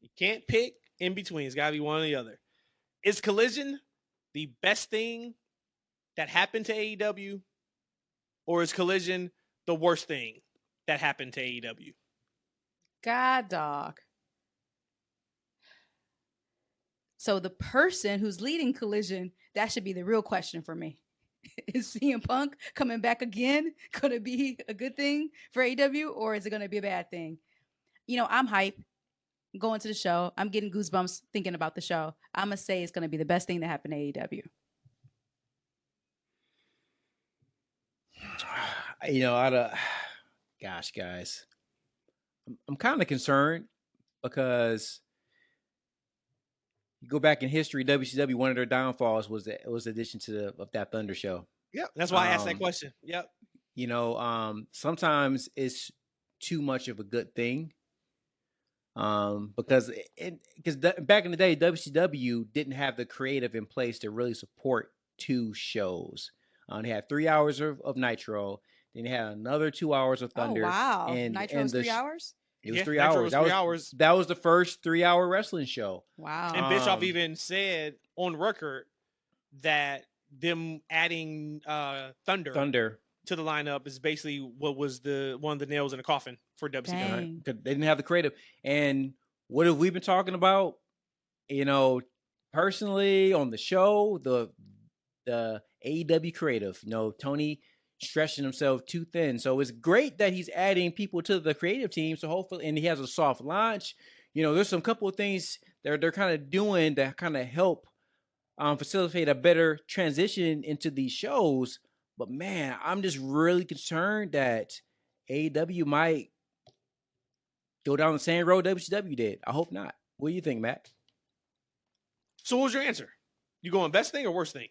you can't pick in between. It's got to be one or the other. Is Collision the best thing that happened to AEW? Or is Collision the worst thing that happened to AEW? God, dog. So the person who's leading Collision, that should be the real question for me. Is CM Punk coming back again going to be a good thing for AEW, or is it going to be a bad thing? You know, I'm hype going to the show. I'm getting goosebumps thinking about the show. I'm going to say it's going to be the best thing that happened to AEW. You know, gosh, guys, I'm kind of concerned because you go back in history, WCW, one of their downfalls was the addition to that Thunder show. Yep, that's why I asked that question. Yep. You know, sometimes it's too much of a good thing. Because back in the day, WCW didn't have the creative in place to really support 2 shows. They had 3 hours of Nitro, then they had another 2 hours of Thunder. Oh wow! And Nitro's 3 hours. It was 3 hours. Was 3 hours. That was the first 3-hour wrestling show. Wow. And Bischoff even said on record that them adding Thunder to the lineup is basically what was one of the nails in the coffin for WCW. They didn't have the creative. And what have we been talking about? You know, personally on the show, the AEW creative, you know, Tony stretching himself too thin. So it's great that he's adding people to the creative team. So hopefully, and he has a soft launch. You know, there's some couple of things they're kind of doing that kind of help facilitate a better transition into these shows. But man, I'm just really concerned that AEW might go down the same road WCW did. I hope not. What do you think, Matt? So what was your answer? You going best thing or worst thing?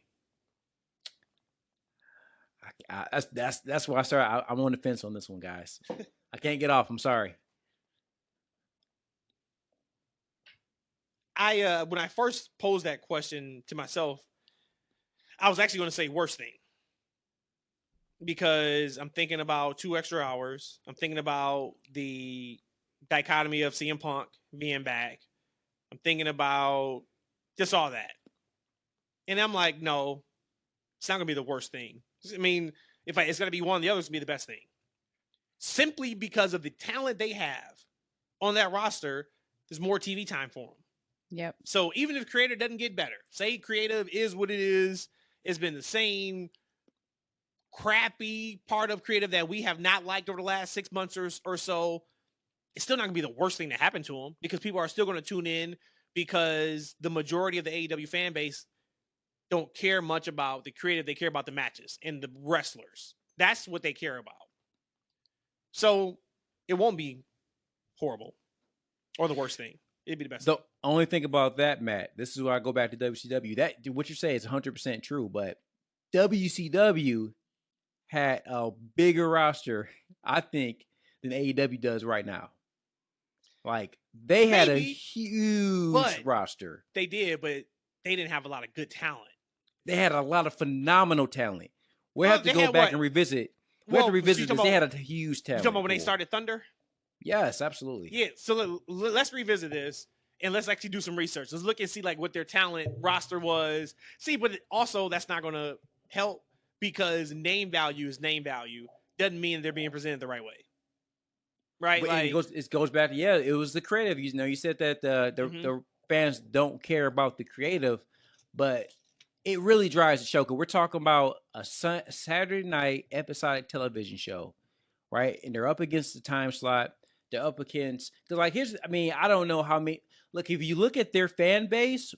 That's where I started. I'm on the fence on this one, guys. I can't get off. I'm sorry. When I first posed that question to myself, I was actually going to say worst thing. Because I'm thinking about 2 extra hours. I'm thinking about the dichotomy of CM Punk being back. I'm thinking about just all that. And I'm like, no, it's not going to be the worst thing. I mean, it's going to be one, the other is going to be the best thing. Simply because of the talent they have on that roster, there's more TV time for them. Yep. So even if creative doesn't get better, say creative is what it is, it's been the same crappy part of creative that we have not liked over the last 6 months or so, it's still not going to be the worst thing to happen to them because people are still going to tune in because the majority of the AEW fan base don't care much about the creative. They care about the matches and the wrestlers. That's what they care about. So it won't be horrible or the worst thing. It'd be the best. The only thing about that, Matt, this is where I go back to WCW. That what you say is 100% true, but WCW had a bigger roster, I think, than AEW does right now. Like, they had a huge roster. They did, but they didn't have a lot of good talent. They had a lot of phenomenal talent. We have to go back and revisit. We have to revisit this. They had a huge talent. You talking about when they started Thunder? Yes, absolutely. Yeah, so let's revisit this and let's actually do some research. Let's look and see like what their talent roster was. See, but also that's not going to help because name value is name value. Doesn't mean they're being presented the right way. Right? Like, it goes back to, it was the creative. You know, you said that the fans don't care about the creative, but it really drives the show because we're talking about a Saturday night episodic television show, right? And they're up against the time slot. They're up against, because like I don't know how many. Look, if you look at their fan base,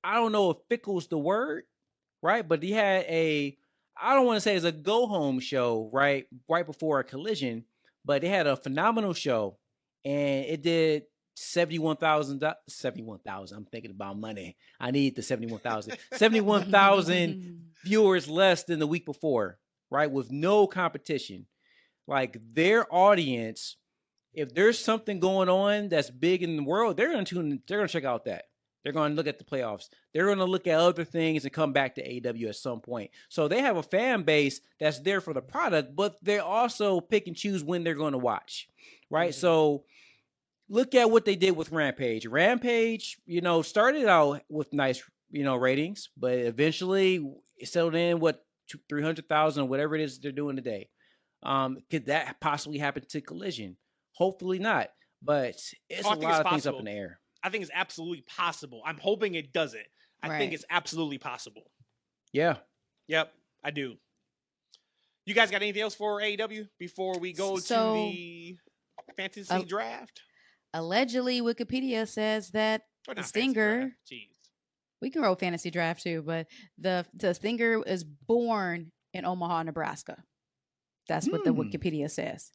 I don't know if fickle's the word, right? But he had I don't want to say it's a go home show, right before a Collision, but they had a phenomenal show, and it did 71,000. I'm thinking about money. I need the 71,000. 71,000 viewers less than the week before, right? With no competition. Like, their audience, if there's something going on that's big in the world, they're going to check out that. They're going to look at the playoffs. They're going to look at other things and come back to AEW at some point. So they have a fan base that's there for the product, but they also pick and choose when they're going to watch, right? Mm-hmm. So look at what they did with Rampage. Rampage, started out with nice, ratings, but eventually it settled in 300,000 or whatever it is they're doing today. Could that possibly happen to Collision? Hopefully not, but it's a lot of things up in the air. I think it's absolutely possible. I'm hoping it doesn't. I think it's absolutely possible. Yeah. Yep, I do. You guys got anything else for AEW before we go to the fantasy draft? Allegedly, Wikipedia says that the Stinger. Jeez. We can roll fantasy draft too, but the Stinger is born in Omaha, Nebraska. That's what the Wikipedia says.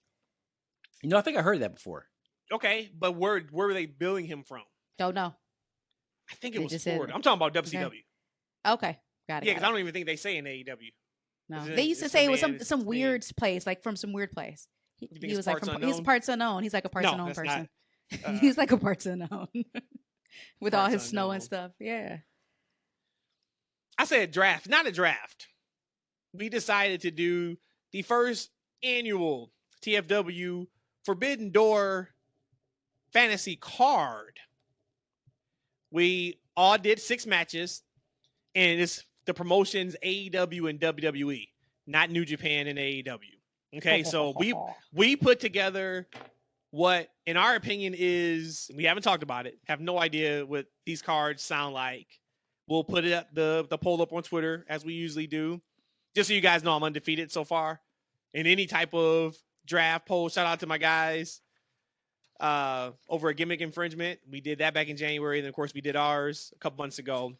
You know, I think I heard that before. Okay, but where were they billing him from? Don't know. I think it was Florida. I'm talking about WCW. Okay. Got it. Yeah, because I don't even think they say in AEW. No, they used to say it was some weird place, like from some weird place. He was like he's parts unknown. He's like a parts unknown person. He's like a parts unknown with all his snow and stuff. Yeah. I said draft, not a draft. We decided to do the first annual TFW Forbidden Door fantasy card. We all did 6 matches, and it's the promotions AEW and WWE, not New Japan and AEW. Okay, so we put together what, in our opinion, is, we haven't talked about it, have no idea what these cards sound like. We'll put it up, the poll up on Twitter, as we usually do, just so you guys know I'm undefeated so far in any type of draft poll. Shout out to my guys over at Gimmick Infringement. We did that back in January, and then of course we did ours a couple months ago.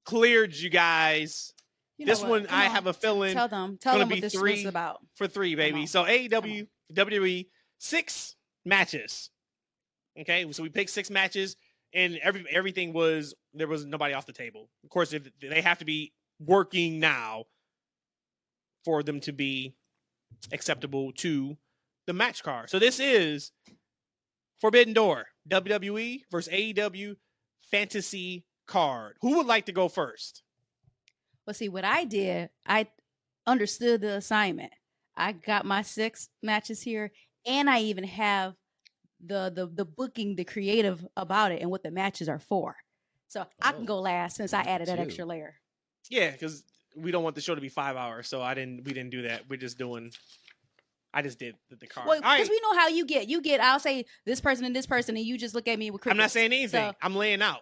Cleared you guys. This one, I have a feeling, tell them what this was about. For 3, baby. So AEW, WWE, 6 matches. Okay, so we picked 6 matches, and everything was, there was nobody off the table. Of course, if they have to be working now for them to be acceptable to the match card. So this is Forbidden Door, WWE versus AEW fantasy card. Who would like to go first? Well, see, what I did, I understood the assignment. I got my 6 matches here, and I even have the booking, the creative about it, and what the matches are for. So I can go last since I added that extra layer. Yeah, because we don't want the show to be 5 hours, so we didn't do that. We're just doing. I just did the card. Well, because we know how you get. You get, I'll say this person, and you just look at me with crickets. I'm not saying anything. So, I'm laying out.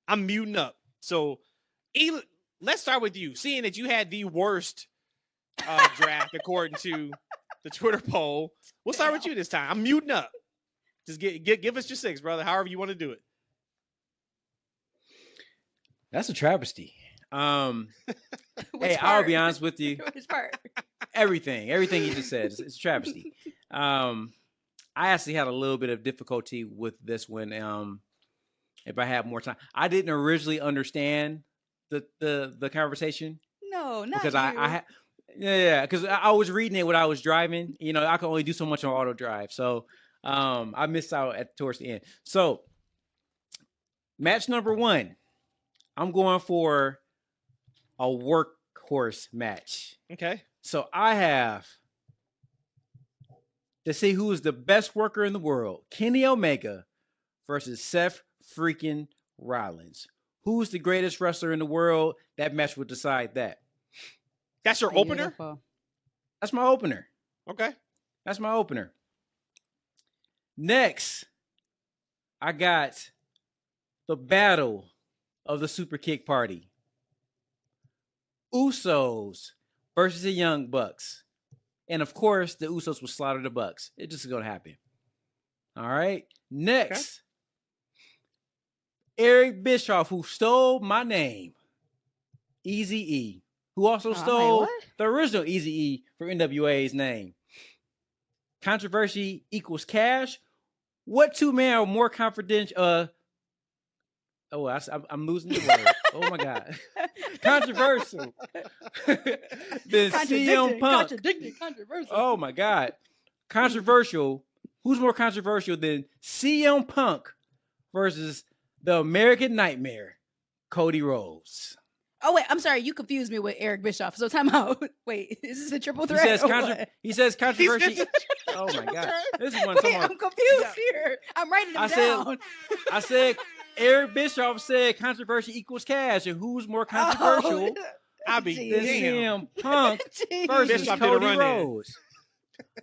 I'm muting up. So, let's start with you. Seeing that you had the worst draft according to the Twitter poll, we'll start with you this time. I'm muting up. Just give us your 6, brother. However you want to do it. That's a travesty. Hey, I'll be honest with you. Which part? Everything you just said, it's a travesty. I actually had a little bit of difficulty with this one. If I had more time, I didn't originally understand the conversation. No, not because you. because I was reading it when I was driving. You know, I can only do so much on auto drive, so I missed out towards the end. So, match number 1, I'm going for a workhorse match. Okay. So I have to see who is the best worker in the world: Kenny Omega versus Seth freaking Rollins. Who's the greatest wrestler in the world? That match would decide that. That's your opener? That's my opener. Okay. That's my opener. Next, I got the battle of the Super Kick Party. Usos versus the Young Bucks. And of course, the Usos will slaughter the Bucks. It's just going to happen. All right. Next, Eric Bischoff, who stole my name. Eazy-E, who also stole the original Eazy-E for NWA's name. Controversy equals cash. What 2 men are more confidential? I'm losing the word. Oh my God. Controversial. Than CM Punk. Controversial. Oh my God. Controversial. Who's more controversial than CM Punk versus the American Nightmare, Cody Rhodes? Oh wait, I'm sorry, you confused me with Eric Bischoff. So time out. Wait, is this a triple threat? He says controversy. Oh my God. This is one. Wait, I'm confused here. I'm writing them down. I said Eric Bischoff said controversy equals cash, and who's more controversial? I'll be CM Punk versus Cody Rhodes.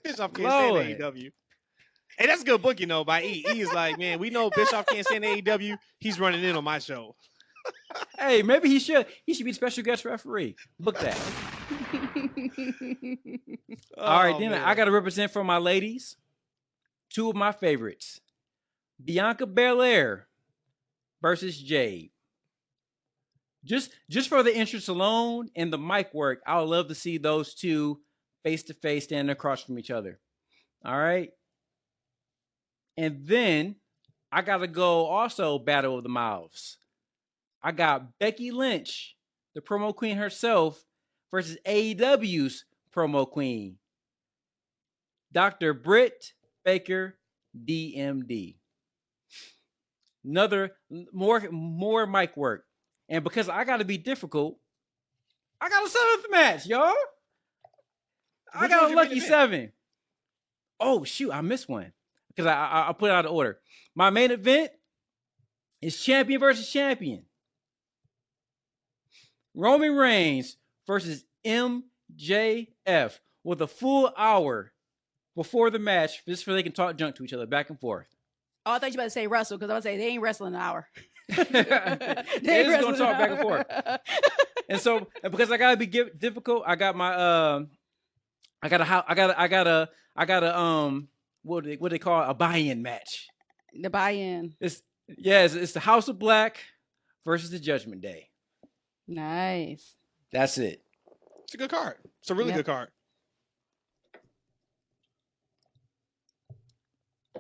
Bischoff can't stand AEW. Hey, that's good booking though by E. E is like, man, we know Bischoff can't stand AEW. He's running in on my show. Hey, maybe he should. He should be special guest referee. Book that. All right, then man. I got to represent for my ladies. Two of my favorites: Bianca Belair versus Jade. Just for the interest alone and the mic work, I would love to see those two face to face standing across from each other. All right. And then I got to go also Battle of the Mouths. I got Becky Lynch, the promo queen herself, versus AEW's promo queen, Dr. Britt Baker, DMD. Another more mic work. And because I got to be difficult, I got a seventh match, y'all. I got a lucky 7. Oh, shoot, I missed one because I put it out of order. My main event is champion versus champion. Roman Reigns versus MJF with a full hour before the match just so they can talk junk to each other back and forth. Oh, I thought you were about to say wrestle because I was say they ain't wrestling an hour. They're just gonna talk back and forth. And so because I gotta be difficult, I got my I got a what do they call it? A buy-in match. The buy-in. It's the House of Black versus the Judgment Day. Nice. That's it. It's a good card. It's a really good card.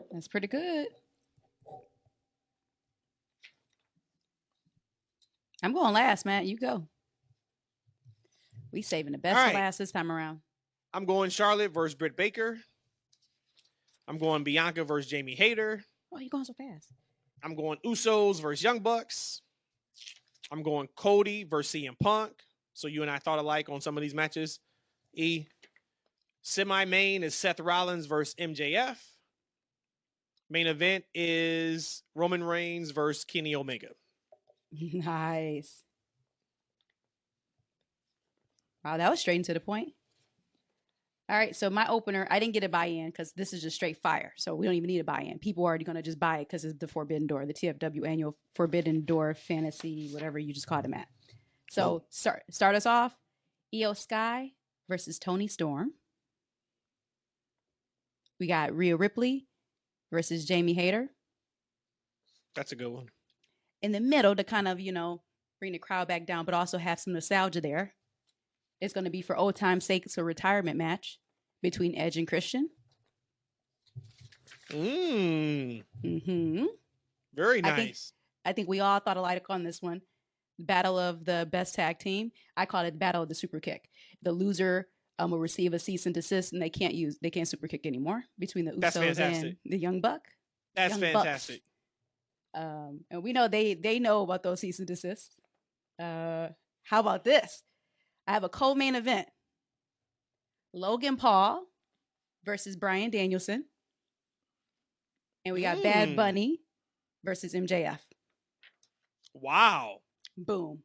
That's pretty good. I'm going last, Matt. You go. We saving the best for last this time around. I'm going Charlotte versus Britt Baker. I'm going Bianca versus Jamie Hayter. Oh, you going so fast. I'm going Usos versus Young Bucks. I'm going Cody versus CM Punk. So you and I thought alike on some of these matches. Semi-main is Seth Rollins versus MJF. Main event is Roman Reigns versus Kenny Omega. Nice. Wow, that was straight and to the point. All right, so my opener, I didn't get a buy-in because this is just straight fire. So we don't even need a buy-in. People are already going to just buy it because it's the Forbidden Door, the TFW annual Forbidden Door fantasy, whatever you just called him at. So start us off. Io Sky versus Toni Storm. We got Rhea Ripley versus Jamie Hayter. That's a good one. In the middle to kind of, bring the crowd back down, but also have some nostalgia there. It's going to be for old time's sake. It's a retirement match between Edge and Christian. Mm-hmm. Very nice. I think we all thought alike on this one. Battle of the best tag team. I call it Battle of the Super Kick. The loser will receive a cease and desist, and they can't super kick anymore between the Usos and the Young Buck. That's fantastic. And we know they know about those cease and desists. How about this? I have a co-main event. Logan Paul versus Bryan Danielson. And we got Bad Bunny versus MJF. Wow. Boom.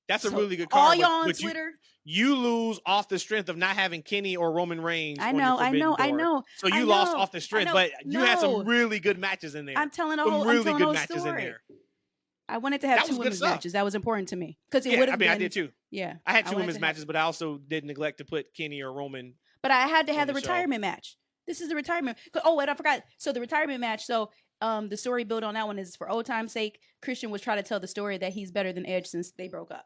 That's a really good card. All y'all on Twitter. You lose off the strength of not having Kenny or Roman Reigns. I know. So you lost off the strength, but you had some really good matches in there. I'm telling a whole matches story. in there. I wanted to have 2 women's matches. That was important to me because it would have been. I did too. Yeah, I had 2 women's matches, but I also did neglect to put Kenny or Roman. But I had to have the retirement match. This is the retirement. Oh, and I forgot. So the retirement match. So the story built on that one is for old time's sake. Christian was trying to tell the story that he's better than Edge since they broke up.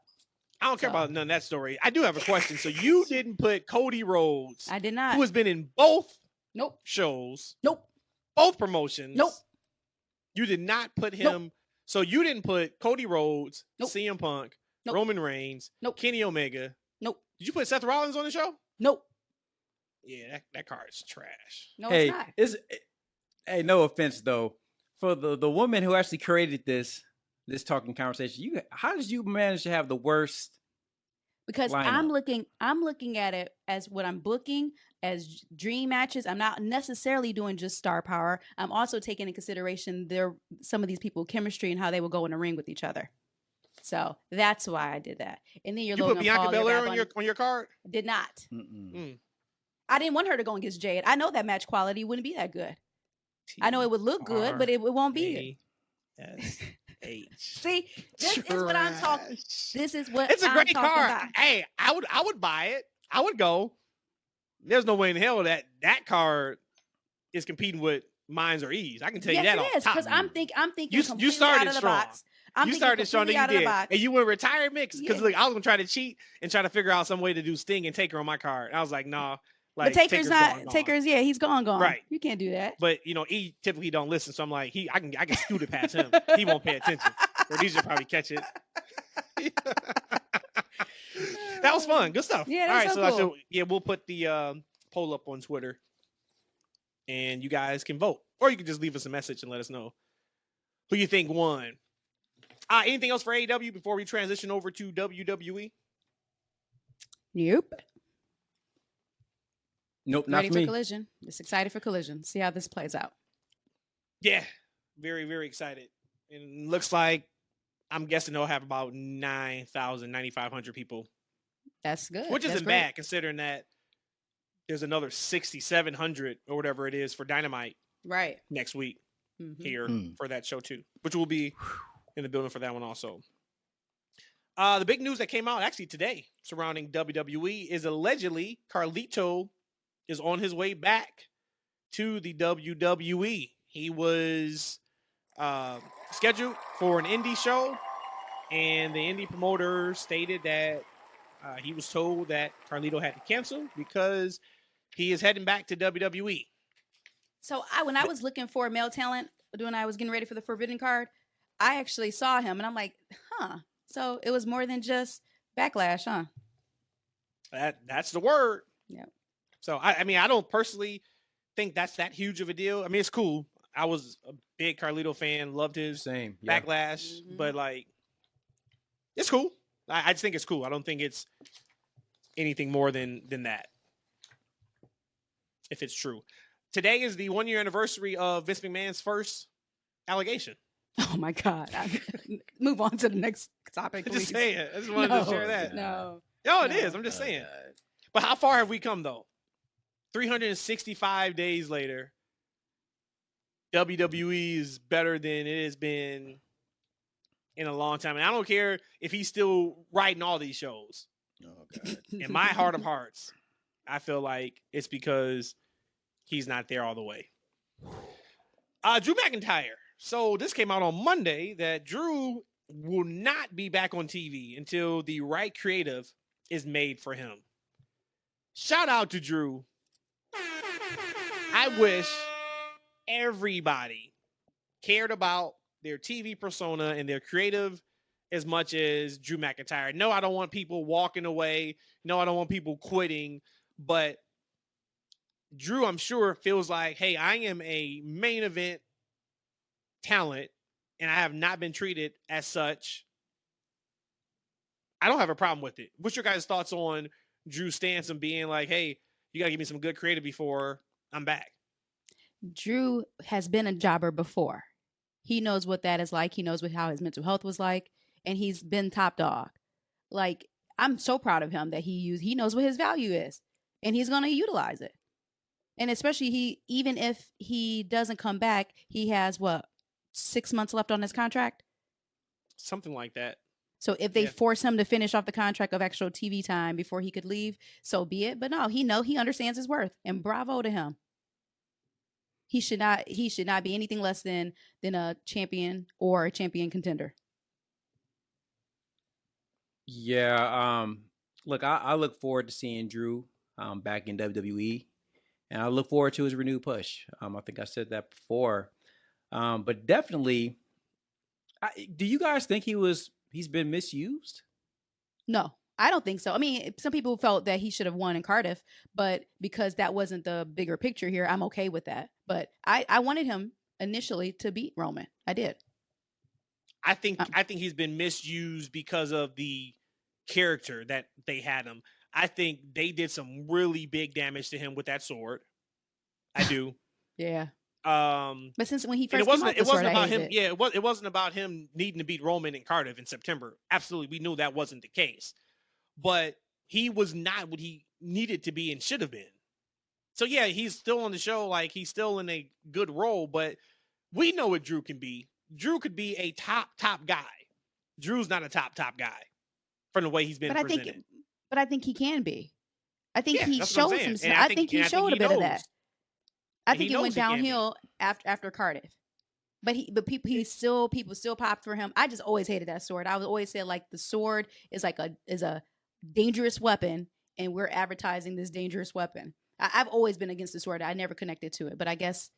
I don't care about none of that story. I do have a question. So you didn't put Cody Rhodes. I did not. Who has been in both shows. Nope. Both promotions. Nope. You did not put him. Nope. So you didn't put Cody Rhodes, CM Punk, Roman Reigns, Kenny Omega. Nope. Did you put Seth Rollins on the show? Nope. Yeah, that card is trash. No, it's not. Hey, no offense though. For the woman who actually created this talking conversation, how did you manage to have the worst? Because lineup? I'm looking at it as what I'm booking as dream matches. I'm not necessarily doing just star power. I'm also taking into consideration some of these people chemistry and how they will go in the ring with each other. So that's why I did that. And then you put Bianca Belair on your card? Did not. I didn't want her to go against Jade. I know that match quality wouldn't be that good. I know it would look good, but it won't be. T-S-H. See, this is what I'm talking. This is what It's a I'm great talking car. about. Hey, I would buy it. I would go. There's no way in hell that car is competing with Mines or E's. I can tell you that off top. Because I'm thinking You completely started out of the strong. box. I'm you thinking started strong, completely then out you of the did, box. and you went retirement because Yeah. look, I was gonna try to cheat and try to figure out some way to do Sting and Taker on my card. And I was like, nah. Like, But Taker's not gone. Taker's. Yeah, he's gone. Right. You can't do that. But E typically don't listen, so I'm like, I can scoot it past him. He won't pay attention. Rhodesia probably catch it. That was fun. Good stuff. Yeah, all right. so cool. We'll put the poll up on Twitter, and you guys can vote, or you can just leave us a message and let us know who you think won. Anything else for AEW before we transition over to WWE? Nope. Nope, not Ready for for me. Collision. Just excited for Collision. See how this plays out. Yeah, very, very excited. And looks like, I'm guessing they'll have about 9,000, 9,500 people. That's good. Which That's isn't great. bad considering that there's another 6,700 or whatever it is for Dynamite Right. next week Mhm. here for that show too, which will be in the building for that one also. The big news that came out actually today surrounding WWE is allegedly Carlito is on his way back to the WWE. He was scheduled for an indie show, and the indie promoter stated that he was told that Carlito had to cancel because he is heading back to WWE. So when I was looking for male talent when I was getting ready for the Forbidden card, I actually saw him, and I'm like, huh. So it was more than just Backlash, huh? That's the word. Yeah. So I mean, I don't personally think that's that huge of a deal. I mean, it's cool. I was a big Carlito fan, loved his Backlash, but like, it's cool. I just think it's cool. I don't think it's anything more than that. If it's true. Today is the 1-year anniversary of Vince McMahon's first allegation. Oh my God. Move on to the next topic. I'm just saying. I just wanted to share that. No. No, it is. I'm just saying. But how far have we come though? 365 days later, WWE is better than it has been in a long time. And I don't care if he's still writing all these shows. Oh, God. In my heart of hearts, I feel like it's because he's not there all the way. Drew McIntyre. So this came out on Monday that Drew will not be back on TV until the right creative is made for him. Shout out to Drew. I wish everybody cared about their TV persona and their creative as much as Drew McIntyre. No, I don't want people walking away. No, I don't want people quitting. But Drew, I'm sure, feels like, hey, I am a main event talent and I have not been treated as such. I don't have a problem with it. What's your guys' thoughts on Drew's stance and being like, hey, you got to give me some good creative before I'm back? Drew has been a jobber before. He knows what that is like. He knows how his mental health was like, and he's been top dog. Like, I'm so proud of him that he knows what his value is, and he's going to utilize it. And especially even if he doesn't come back, he has 6 months left on his contract? Something like that. So if they force him to finish off the contract of extra TV time before he could leave, so be it. But no, he understands his worth, and bravo to him. He should not be anything less than a champion or a champion contender. Yeah. Look, I look forward to seeing Drew back in WWE, and I look forward to his renewed push. I think I said that before, but definitely, do you guys think he's been misused? No, I don't think so. I mean, some people felt that he should have won in Cardiff, but because that wasn't the bigger picture here, I'm okay with that. But I wanted him initially to beat Roman. I did. I think he's been misused because of the character that they had him. I think they did some really big damage to him with that sword. I do. Yeah. But since when he first it wasn't about him. It. Yeah, it wasn't about him needing to beat Roman in Cardiff in September. Absolutely, we knew that wasn't the case. But he was not what he needed to be and should have been. So yeah, he's still on the show, like he's still in a good role, but we know what Drew can be. Drew could be a top guy. Drew's not a top guy from the way he's been But I presented. think, but I think he can be. I think Yeah, he that's what I'm showed saying. some. And I think he showed a bit of that. I And think he it went knows he can be. downhill after Cardiff. But people still popped for him. I just always hated that sword. I would always say like the sword is like a dangerous weapon, and we're advertising this dangerous weapon. I've always been against the sword. I never connected to it, but I guess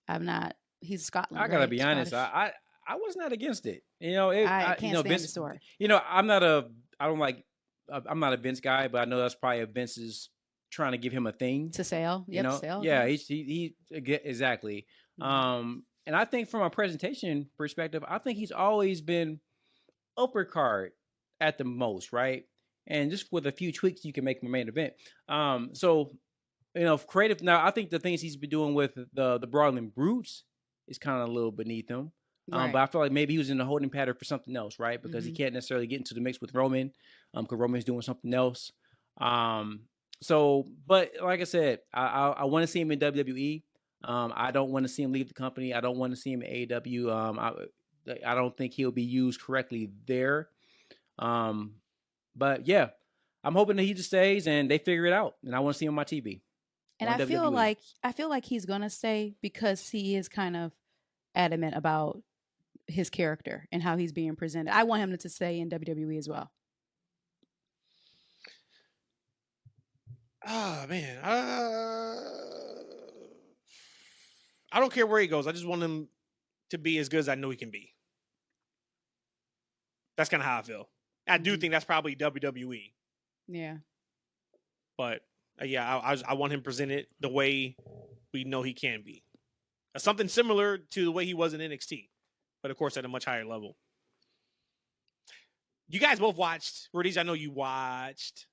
I'm not. He's Scotland. I gotta right? be honest. Scottish. I was not against it. I can't stand Vince, the sword. I'm not a. I don't like. I'm not a Vince guy, but I know that's probably Vince's trying to give him a thing to sell. Yep, sell. Yeah, he exactly. Mm-hmm. And I think from a presentation perspective, I think he's always been upper card at the most, right? And just with a few tweaks, you can make him a main event. So creative. Now, I think the things he's been doing with the Brawling Brutes is kind of a little beneath him. Right. But I feel like maybe he was in the holding pattern for something else, right? Because he can't necessarily get into the mix with Roman, because Roman's doing something else. So, but like I said, I want to see him in WWE. I don't want to see him leave the company. I don't want to see him in AEW. I don't think he'll be used correctly there. But yeah, I'm hoping that he just stays and they figure it out. And I want to see him on my TV. And I feel like he's gonna stay because he is kind of adamant about his character and how he's being presented. I want him to stay in WWE as well. Oh man, I don't care where he goes. I just want him to be as good as I know he can be. That's kind of how I feel. I do think that's probably WWE. Yeah. But yeah, I want him presented the way we know he can be. Something similar to the way he was in NXT, but of course at a much higher level. You guys both watched. Rhodesia, I know you watched.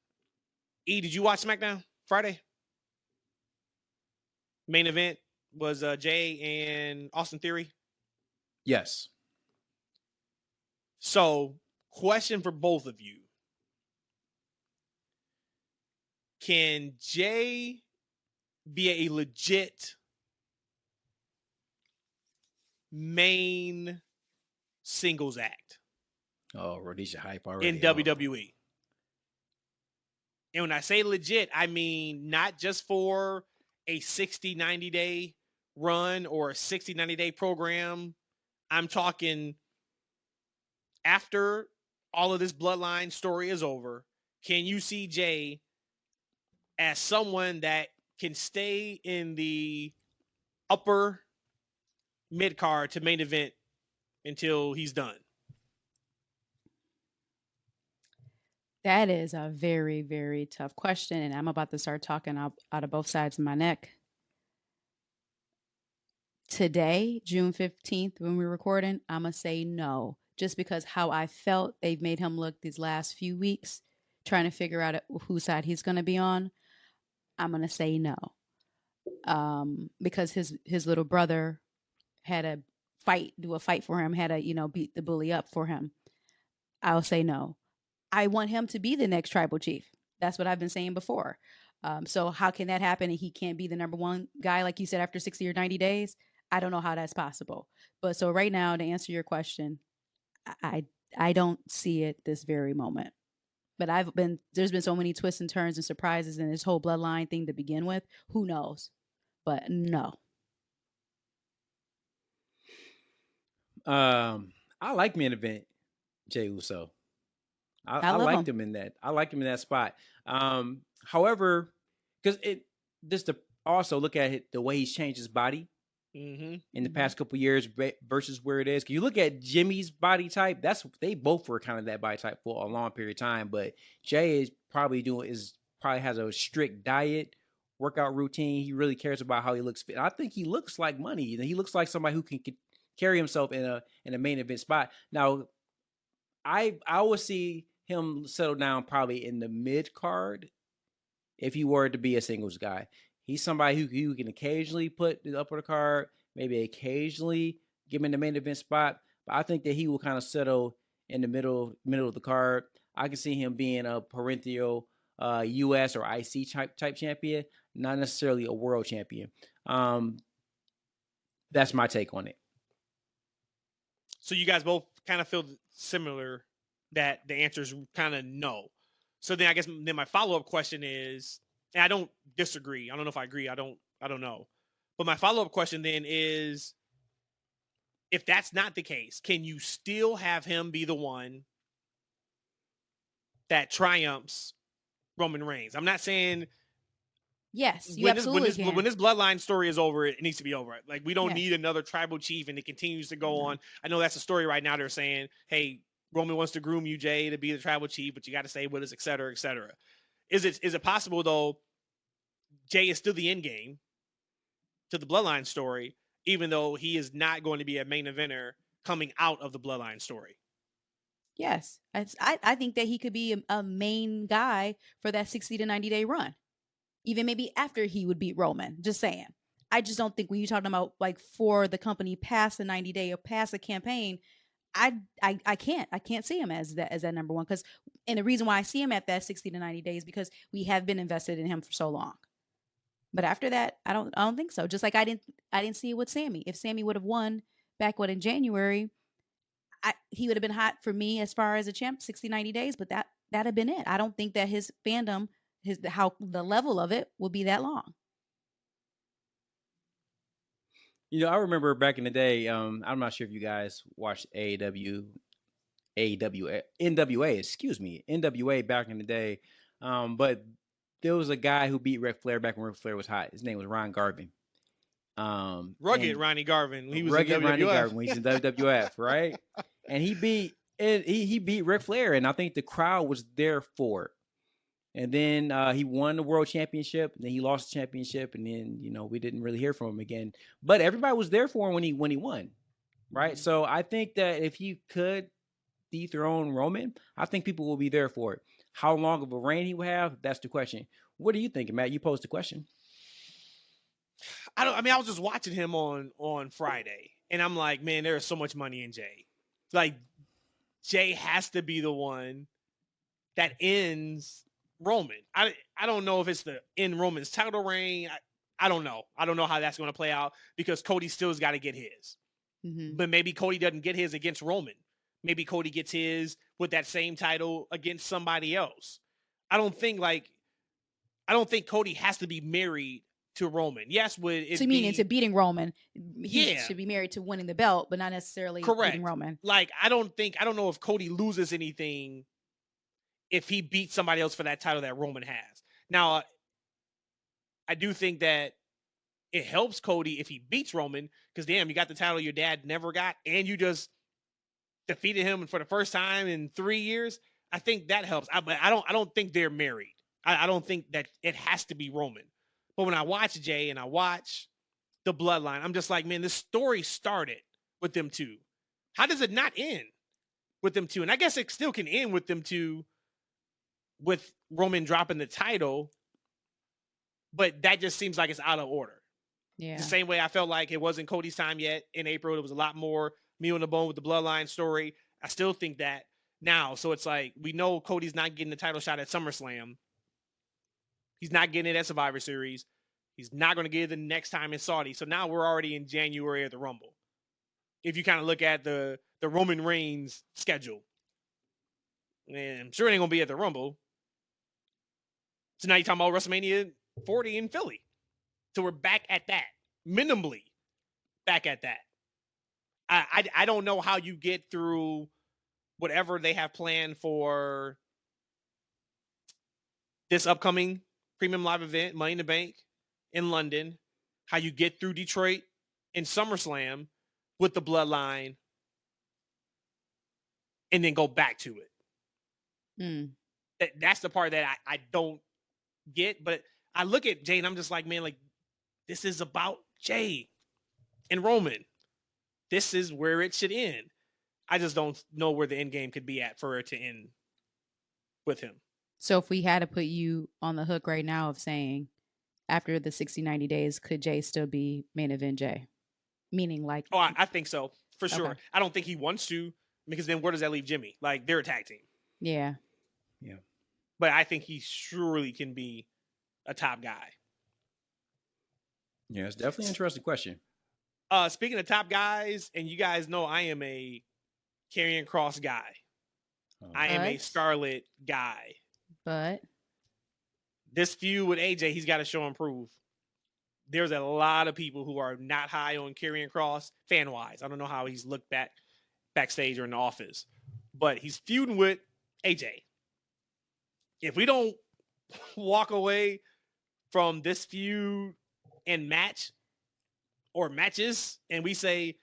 E, did you watch SmackDown Friday? Main event was Jey and Austin Theory. Yes. So, question for both of you. Can Jey be a legit main singles act? Oh, Rhodesia hype already. In WWE. And when I say legit, I mean not just for a 60, 90-day run or a 60, 90-day program. I'm talking after all of this bloodline story is over, can you see Jey as someone that can stay in the upper mid-card to main event until he's done? That is a very, very tough question, and I'm about to start talking out of both sides of my neck. Today, June 15th, when we're recording, I'm going to say no, just because how I felt they've made him look these last few weeks, trying to figure out whose side he's going to be on. I'm going to say no, because his little brother had a fight for him, had to, beat the bully up for him. I'll say no. I want him to be the next tribal chief. That's what I've been saying before. So how can that happen and he can't be the number one guy, like you said, after 60 or 90 days? I don't know how that's possible. But so right now, to answer your question, I don't see it this very moment. But there's been so many twists and turns and surprises in this whole bloodline thing to begin with. Who knows? But no. I like main event Jey Uso. I liked him in that. I liked him in that spot. However, because just to also look at it, the way he's changed his body in the past couple of years versus where it is. Because you look at Jimmy's body type, they both were kind of that body type for a long period of time. But Jey is probably has a strict diet, workout routine. He really cares about how he looks fit. I think he looks like money. He looks like somebody who can carry himself in a main event spot. Now, I would see him settle down probably in the mid card if he were to be a singles guy. He's somebody who can occasionally put the upper card, maybe occasionally give him the main event spot. But I think that he will kind of settle in the middle of the card. I can see him being a parenthetical US or IC type champion. not necessarily a world champion. That's my take on it. So you guys both kind of feel similar that the answer is kind of no. So then I guess then my follow-up question is, and I don't disagree. I don't know if I agree. I don't know. But my follow-up question then is, if that's not the case, can you still have him be the one that triumphs Roman Reigns? I'm not saying Yes, you absolutely can. When this bloodline story is over, it needs to be over. Like, we don't Yes. need another tribal chief, and it continues to go on. I know that's a story right now. They're saying, hey, Roman wants to groom you, Jey, to be the tribal chief, but you got to stay with us, et cetera, et cetera. Is it possible, though, Jey is still the end game to the bloodline story, even though he is not going to be a main eventer coming out of the bloodline story? Yes, I think that he could be a main guy for that 60 to 90 day run, even maybe after he would beat Roman. Just saying. I just don't think when you're talking about like for the company past the 90 day or past the campaign, I can't see him as that number one, because and the reason why I see him at that 60 to 90 days because we have been invested in him for so long. But after that, I don't think so. Just like I didn't see it with Sammy. If Sammy would have won back in January, he would have been hot for me as far as a champ 60, 90 days, but that'd have been it. I don't think that his fandom, the level of it will be that long. You know, I remember back in the day, I'm not sure if you guys watched NWA back in the day. But there was a guy who beat Ric Flair back when Ric Flair was hot. His name was Ron Garvin. Rugged Ronnie Garvin. He was Rugged in WWF. Ronnie Garvin when he's in WWF, right? And he beat Ric Flair, and I think the crowd was there for it. And then he won the world championship, and then he lost the championship, and then we didn't really hear from him again. But everybody was there for him when he won, right? Mm-hmm. So I think that if he could dethrone Roman, I think people will be there for it. How long of a reign he will have, that's the question. What are you thinking, Matt? You posed the question. I was just watching him on Friday, and I'm like, man, there is so much money in Jey. Like, Jey has to be the one that ends Roman. I don't know if it's the end Roman's title reign. I don't know. I don't know how that's going to play out because Cody still's got to get his. Mm-hmm. But maybe Cody doesn't get his against Roman. Maybe Cody gets his with that same title against somebody else. I don't think Cody has to be married to Roman. Yes, would it? So you mean into beating Roman? He should be married to winning the belt, but not necessarily beating Roman. Like, I don't know if Cody loses anything if he beats somebody else for that title that Roman has. Now, I do think that it helps Cody if he beats Roman, because damn, you got the title your dad never got, and you just defeated him for the first time in 3 years. I think that helps. But I don't think they're married. I don't think that it has to be Roman. But when I watch Jey and I watch the bloodline, I'm just like, man, this story started with them two. How does it not end with them two? And I guess it still can end with them two, with Roman dropping the title, but that just seems like it's out of order. Yeah. The same way I felt like it wasn't Cody's time yet in April. There was a lot more meat on the bone with the bloodline story. I still think that now. So it's like, we know Cody's not getting the title shot at SummerSlam. He's not getting it at Survivor Series. He's not going to get it the next time in Saudi. So now we're already in January at the Rumble. If you kind of look at the Roman Reigns schedule. And I'm sure it ain't going to be at the Rumble. So now you're talking about WrestleMania 40 in Philly. So we're back at that. Minimally back at that. I don't know how you get through whatever they have planned for this upcoming premium live event, Money in the Bank in London, how you get through Detroit and SummerSlam with the bloodline and then go back to it. That's the part that I don't get. But I look at Jey and I'm just like, man, like, this is about Jey and Roman. This is where it should end. I just don't know where the end game could be at for it to end with him. So if we had to put you on the hook right now of saying after the 60, 90 days, could Jey still be main event Jey? Meaning like... Oh, I think so, for sure. Okay. I don't think he wants to, because then where does that leave Jimmy? Like, they're a tag team. Yeah. Yeah. But I think he surely can be a top guy. Yeah, it's definitely an interesting question. Speaking of top guys, and you guys know I am a Karrion Kross guy. I am a But- Scarlet guy. But This feud with AJ, he's got to show and prove. There's a lot of people who are not high on Karrion Kross fan wise. I don't know how he's looked backstage or in the office, but he's feuding with AJ. If we don't walk away from this feud and match or matches, and we say,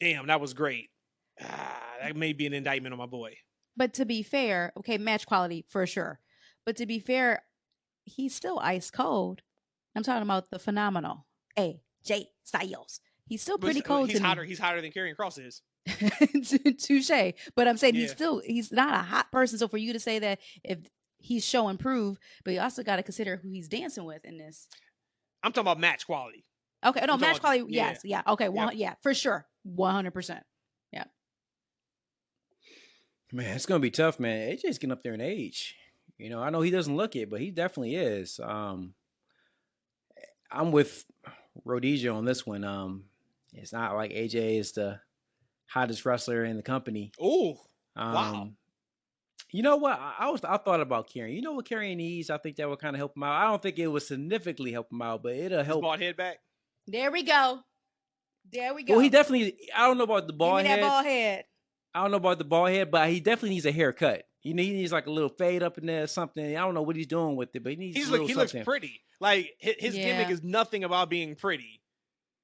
"Damn, that was great," that may be an indictment on my boy. But to be fair, okay, match quality for sure. But to be fair, he's still ice cold. I'm talking about the phenomenal AJ Styles. He's still pretty cold He's to hotter. me. He's hotter than Karrion Kross is. Touche. But I'm saying Yeah. he's not a hot person. So for you to say that if he's show and prove, but you also got to consider who he's dancing with in this. I'm talking about match quality. Okay, no, I'm match talking- quality. Yes, yeah. Okay, Yeah. for sure, 100%. Man, it's gonna be tough, man. AJ's getting up there in age. You know, I know he doesn't look it, but he definitely is. I'm with Rhodesia on this one. It's not like AJ is the hottest wrestler in the company. Oh, wow. You know what? I thought about Karrion. You know what Karrion needs? I think that would kind of help him out. I don't think it would significantly help him out, but it'll His help. bald head back. There we go. There we go. Well, he definitely. I don't know about the Give bald me head. that bald head. I don't know about the bald head, but he definitely needs a haircut. You know, he needs like a little fade up in there or something. I don't know what he's doing with it, but he needs a little He looks something. pretty. Like his gimmick Yeah. is nothing about being pretty,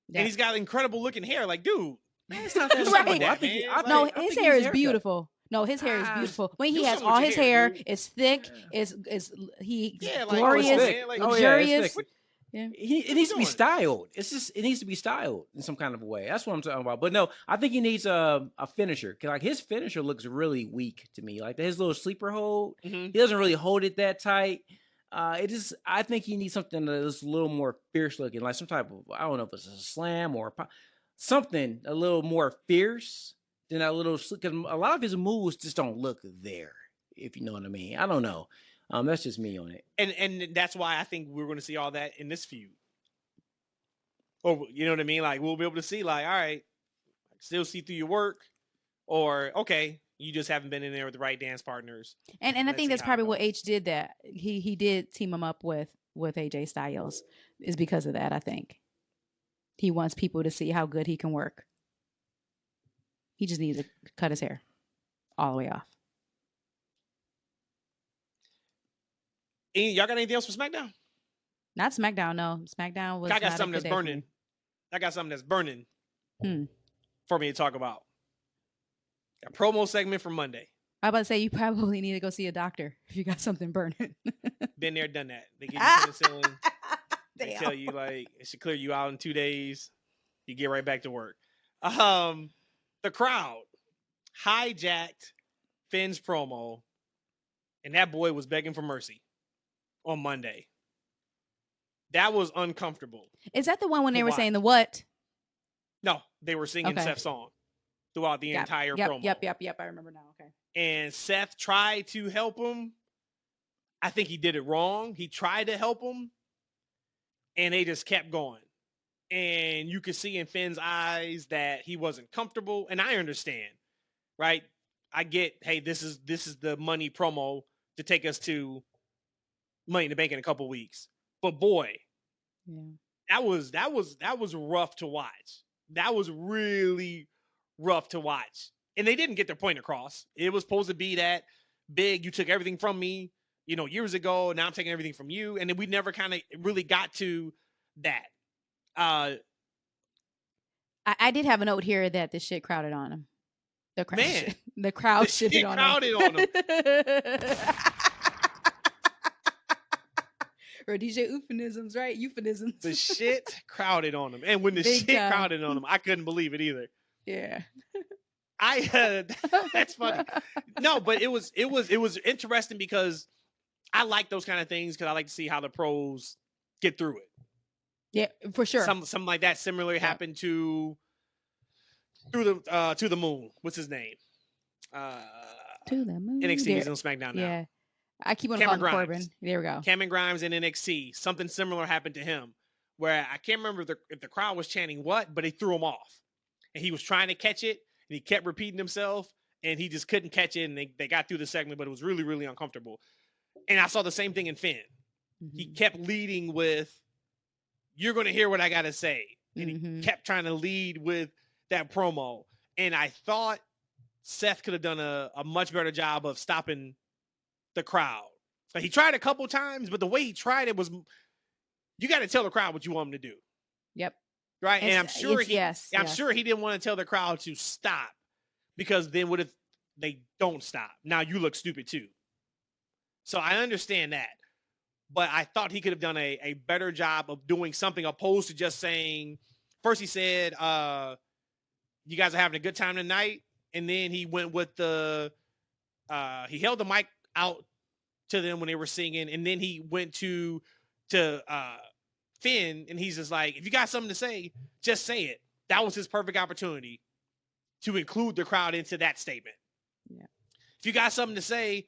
Yeah. and he's got incredible looking hair. Like, dude, Man, it's not that Right. simple. I think- No, I think his he hair needs is a haircut. beautiful. No, his hair is Ah, beautiful. When he do has something with all your his hair, hair, dude. it's thick. Yeah. He's Yeah, like, glorious, come on, thick. man. Like, Oh, yeah, it's luxurious. thick. Yeah. It you needs to be doing? styled. It needs to be styled in some kind of way. That's what I'm talking about. But no, I think he needs a finisher. 'Cause, like his finisher looks really weak to me. Like his little sleeper hold, Mhm. he doesn't really hold it that tight. I think he needs something that's a little more fierce looking, like some type of, I don't know if it's a slam or something a little more fierce than that little. Because a lot of his moves just don't look there. If you know what I mean. I don't know. That's just me on it. And that's why I think we're going to see all that in this feud. Or you know what I mean? Like we'll be able to see, like, all right, I still see through your work, or okay, you just haven't been in there with the right dance partners. And I Let's think see that's how it probably what goes. H did. That he did team him up with AJ Styles is because of that. I think he wants people to see how good he can work. He just needs to cut his hair all the way off. Y'all got anything else for SmackDown? Not SmackDown. No, SmackDown was. I got not a something good that's day for burning. me. I got something that's burning Hmm. for me to talk about. A promo segment from Monday. I was about to say you probably need to go see a doctor if you got something burning. Been there, done that. They give you penicillin. They Damn. tell you like it should clear you out in 2 days. You get right back to work. The crowd hijacked Finn's promo, and that boy was begging for mercy on Monday. That was uncomfortable. Is that the one when they To were watch. saying the what? No, they were singing Okay. Seth's song throughout the entire yep, promo. Yep. I remember now. Okay. And Seth tried to help him. I think he did it wrong. He tried to help him, and they just kept going. And you could see in Finn's eyes that he wasn't comfortable. And I understand, right? I get, hey, this is the money promo to take us to Money in the Bank in a couple weeks. But boy, Yeah. that was rough to watch. That was really rough to watch. And they didn't get their point across. It was supposed to be that big, you took everything from me, years ago. Now I'm taking everything from you. And then we never kind of really got to that. I did have a note here that the shit crowded on him. The crowd, Man. the crowd The shit shitted on crowded him. on him. Rhodesia euphemisms, right? Euphemisms. The shit crowded on him. And when the Big shit time. crowded on him, I couldn't believe it either. Yeah. That's funny. No, but it was interesting because I like those kind of things because I like to see how the pros get through it. Yeah, for sure. Something like that similarly happened to the moon. What's his name? To the moon. NXT. There- He's on SmackDown now. Yeah. I keep on Cameron calling him Grimes. Corbin. There we go. Cameron Grimes in NXT. Something similar happened to him where I can't remember if the crowd was chanting what, but they threw him off. And he was trying to catch it, and he kept repeating himself, and he just couldn't catch it, and they got through the segment, but it was really, really uncomfortable. And I saw the same thing in Finn. Mm-hmm. He kept leading with, "You're going to hear what I got to say." And he kept trying to lead with that promo. And I thought Seth could have done a much better job of stopping the crowd. Like, he tried a couple times, but the way he tried it was, you got to tell the crowd what you want him to do. Yep. Right. And I'm sure sure he didn't want to tell the crowd to stop, because then what if they don't stop? Now you look stupid too. So I understand that. But I thought he could have done a better job of doing something, opposed to just saying, first he said, "You guys are having a good time tonight." And then he went with he held the mic out to them when they were singing. And then he went to Finn, and he's just like, "If you got something to say, just say it." That was his perfect opportunity to include the crowd into that statement. Yeah. If you got something to say,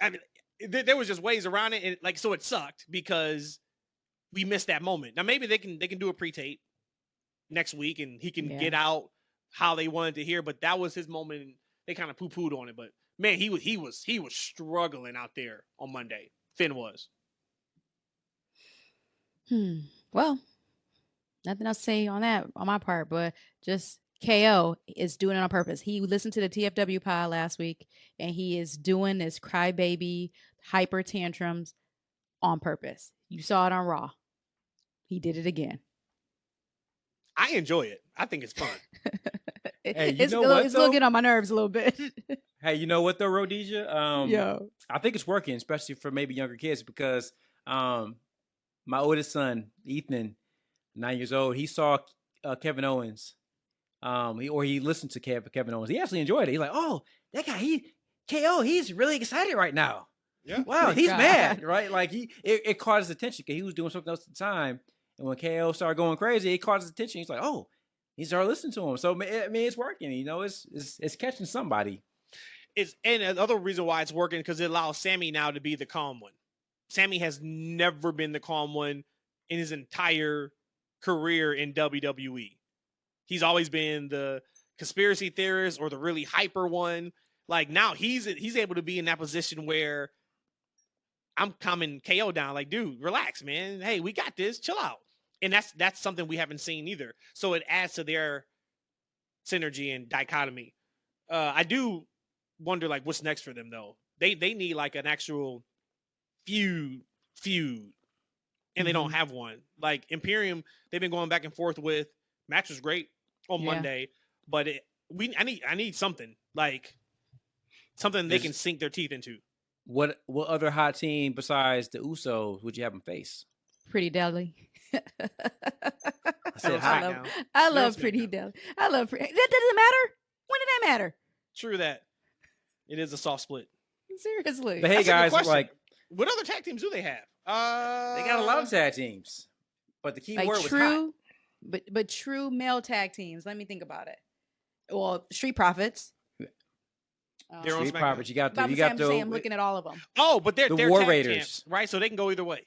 I mean, there was just ways around it, and like, so it sucked because we missed that moment. Now maybe they can do a pre-tape next week, and he can get out how they wanted to hear. But that was his moment, and they kind of poo-pooed on it. But man, he was struggling out there on Monday. Finn was. Well, nothing else to say on that on my part, but just KO is doing it on purpose. He listened to the TFW pod last week, and he is doing this crybaby hyper tantrums on purpose. You saw it on Raw. He did it again. I enjoy it. I think it's fun. Hey, it's a little get on my nerves a little bit. Hey, you know what though, Rhodesia? Yo. I think it's working, especially for maybe younger kids, because my oldest son, Ethan, 9 years old, he saw Kevin Owens. He listened to Kevin Owens. He actually enjoyed it. He's like, "Oh, that guy, KO, he's really excited right now. Yeah. Wow, he's mad, right?" Like it caught his attention because he was doing something else at the time. And when KO started going crazy, it caught his attention. He's like, "Oh," he started listening to him. So I mean, it's working. You know, it's catching somebody. And another reason why it's working, because it allows Sammy now to be the calm one. Sammy has never been the calm one in his entire career in WWE. He's always been the conspiracy theorist or the really hyper one. Like, now he's able to be in that position where I'm calming KO down. Like, dude, relax, man. Hey, we got this. Chill out. And that's something we haven't seen either. So it adds to their synergy and dichotomy. I do wonder, like, what's next for them though. They need like an actual feud, and they don't have one. Like Imperium, they've been going back and forth with. Match was great on Monday, but I need something, like something they can sink their teeth into. What other hot team besides the Usos would you have them face? Pretty Deli. I said hot. I love Pretty Deli. I love Pretty. That doesn't matter. When did that matter? True that. It is a soft split. Seriously. But hey, guys, like, what other tag teams do they have? They got a lot of tag teams, but the key word was hot. But true male tag teams. Let me think about it. Well, Street Profits. Street Profits. You got I'm looking at all of them. Oh, but they're War tag Raiders, champs, right? So they can go either way.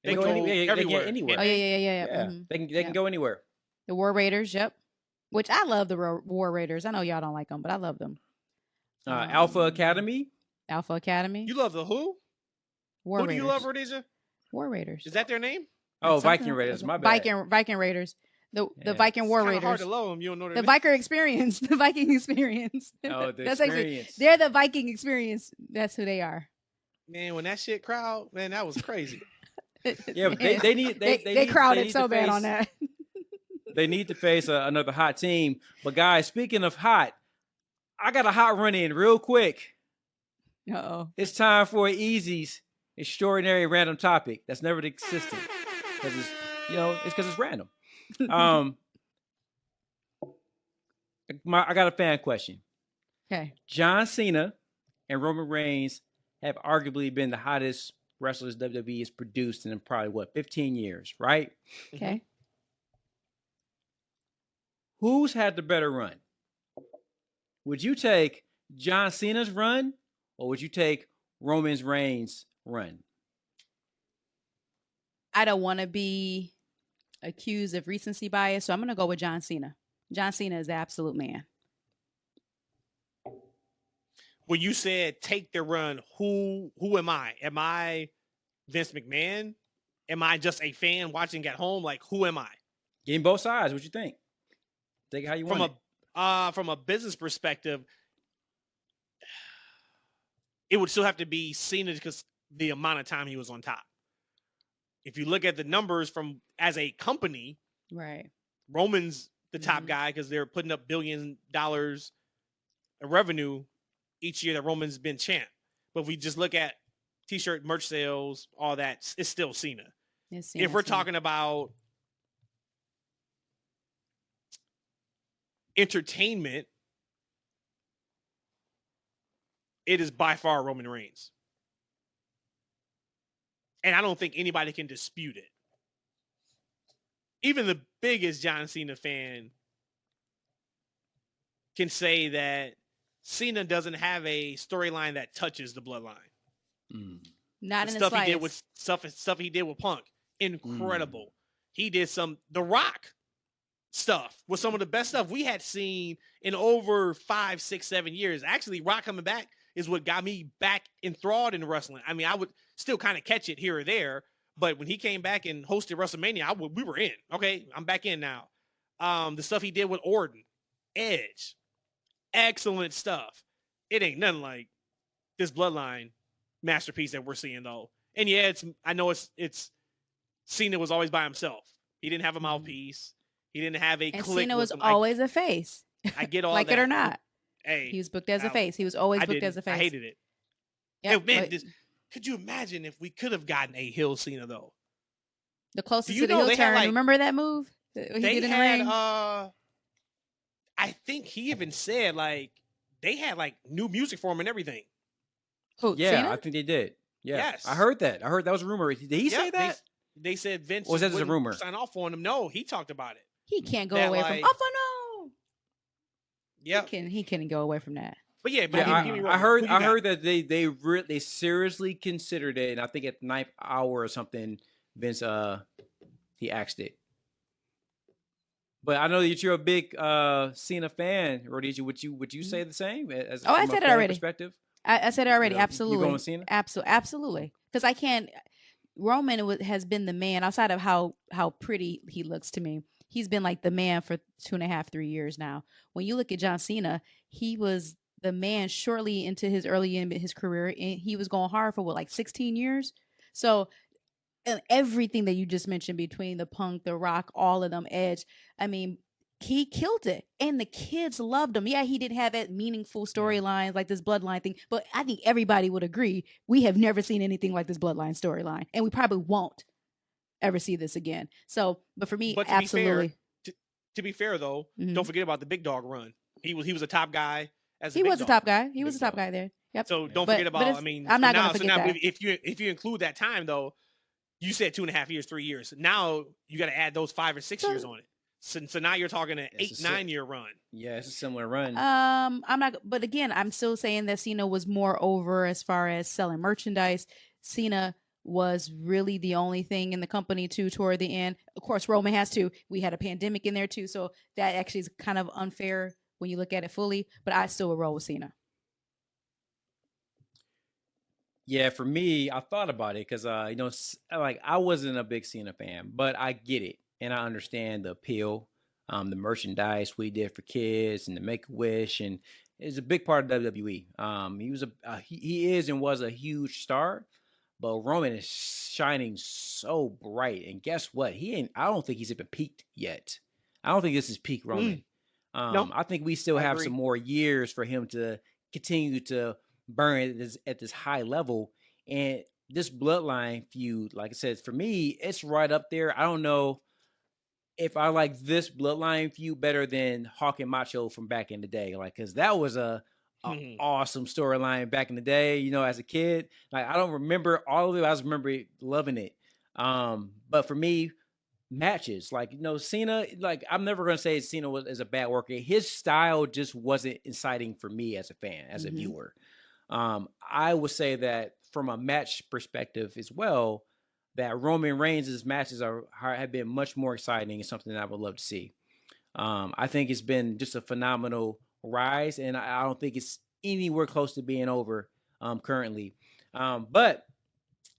They can go anywhere. Oh yeah. Mm-hmm. They can go anywhere. The War Raiders, yep. Which I love the War Raiders. I know y'all don't like them, but I love them. Alpha Academy. Alpha Academy. You love the who? Who do you love, Rhodesia? War Raiders. Is that their name? Oh, Viking Raiders. My bad. Viking Raiders. The Viking War Raiders. It's hard to love them. You don't know their the name. Viking Experience. The Viking Experience. Oh, the That's Experience. Actually, they're the Viking Experience. That's who they are. Man, when that shit crowd, man, that was crazy. Yeah, but they crowded so bad on that. They need to face another hot team. But guys, speaking of hot, I got a hot run in real quick. Uh-oh. It's time for Easy's extraordinary random topic that's never existed because it's random. I got a fan question. Okay. John Cena and Roman Reigns have arguably been the hottest wrestlers WWE has produced in probably 15 years, right? Okay. Who's had the better run? Would you take John Cena's run or would you take Roman Reigns' run? I don't want to be accused of recency bias, so I'm going to go with John Cena. John Cena is the absolute man. When you said take the run, who am I? Am I Vince McMahon? Am I just a fan watching at home? Like, who am I? Getting both sides. What you think? Take it how you want it. From a business perspective, it would still have to be Cena because the amount of time he was on top. If you look at the numbers from as a company, right? Roman's the top guy because they're putting up $billions of revenue each year that Roman's been champ. But if we just look at t-shirt merch sales, all that, it's still Cena. If we're talking about entertainment, it is by far Roman Reigns. And I don't think anybody can dispute it. Even the biggest John Cena fan can say that Cena doesn't have a storyline that touches the bloodline. Not the in stuff the he did with stuff he did with Punk. Incredible. He did some The Rock stuff with some of the best stuff we had seen in over 5, 6, 7 years. Actually, Rock coming back is what got me back enthralled in wrestling. I mean, I would still kind of catch it here or there, but when he came back and hosted WrestleMania, we were in. Okay, I'm back in now. The stuff he did with Orton, Edge, excellent stuff. It ain't nothing like this Bloodline masterpiece that we're seeing though. And yeah, I know it's Cena was always by himself. He didn't have a mouthpiece. He didn't have a and clique. Cena was always a face. I get all like that. it or not. Hey, he was booked as a face. He was always booked as a face. I hated it. Yep, hey, man, could you imagine if we could have gotten a heel Cena though? The closest to the heel turn. Like, remember that move he did in the ring? I think he even said like they had like new music for him and everything. Who? Yeah, Cena? I think they did. Yeah. Yes, I heard that. I heard that was a rumor. Did he say that? They said Vince was that just a rumor? Sign off on him. No, he talked about it. He can't go away from. Oh no! Yeah, he couldn't go away from that. But yeah, I heard that they seriously considered it, and I think at the 9th hour or something, Vince he asked it. But I know that you're a big Cena fan, Rhodesia. Would you say the same? As, I said it already. Perspective? I said it already. Absolutely. You going with Cena? Absolutely. Because I can't. Roman has been the man outside of how pretty he looks to me. He's been like the man for 2.5, 3 years now. When you look at John Cena, he was the man shortly into his early in his career, and he was going hard for like 16 years. So, and everything that you just mentioned between the Punk, the Rock, all of them, Edge, I mean, he killed it, and the kids loved him. Yeah, he didn't have that meaningful storylines like this Bloodline thing, but I think everybody would agree we have never seen anything like this Bloodline storyline, and we probably won't ever see this again. So, but for me, absolutely. To be fair, though, don't forget about the Big Dog run. He was a top guy. He was a top guy. He was a top guy there. Yep. So don't forget about. I mean, I'm not going to forget that. If you include that time, though, you said 2.5 years, 3 years. Now you got to add those 5 or 6 years on it. So now you're talking an 8-9 year run. Yeah, it's a similar run. I'm not, but again, I'm still saying that Cena was more over as far as selling merchandise. Cena was really the only thing in the company too toward the end. Of course, Roman has to. We had a pandemic in there too, so that actually is kind of unfair when you look at it fully. But I still would roll with Cena. Yeah, for me, I thought about it because like I wasn't a big Cena fan, but I get it. And I understand the appeal, the merchandise we did for kids and the Make-A-Wish, and it's a big part of WWE. He is and was a huge star, but Roman is shining so bright. And guess what? I don't think he's even peaked yet. I don't think this is peak Roman. No, I think we still have some more years for him to continue to burn at this high level. And this Bloodline feud, like I said, for me, it's right up there. I don't know if I like this Bloodline feud better than Hawk and Macho from back in the day, like, because that was a awesome storyline back in the day. As a kid, like I don't remember all of it. I just remember loving it. But for me, matches like Cena, like I'm never gonna say Cena is a bad worker. His style just wasn't inciting for me as a fan, as a viewer. I would say that from a match perspective as well. that Roman Reigns' matches have been much more exciting and something that I would love to see. I think it's been just a phenomenal rise, and I don't think it's anywhere close to being over currently. But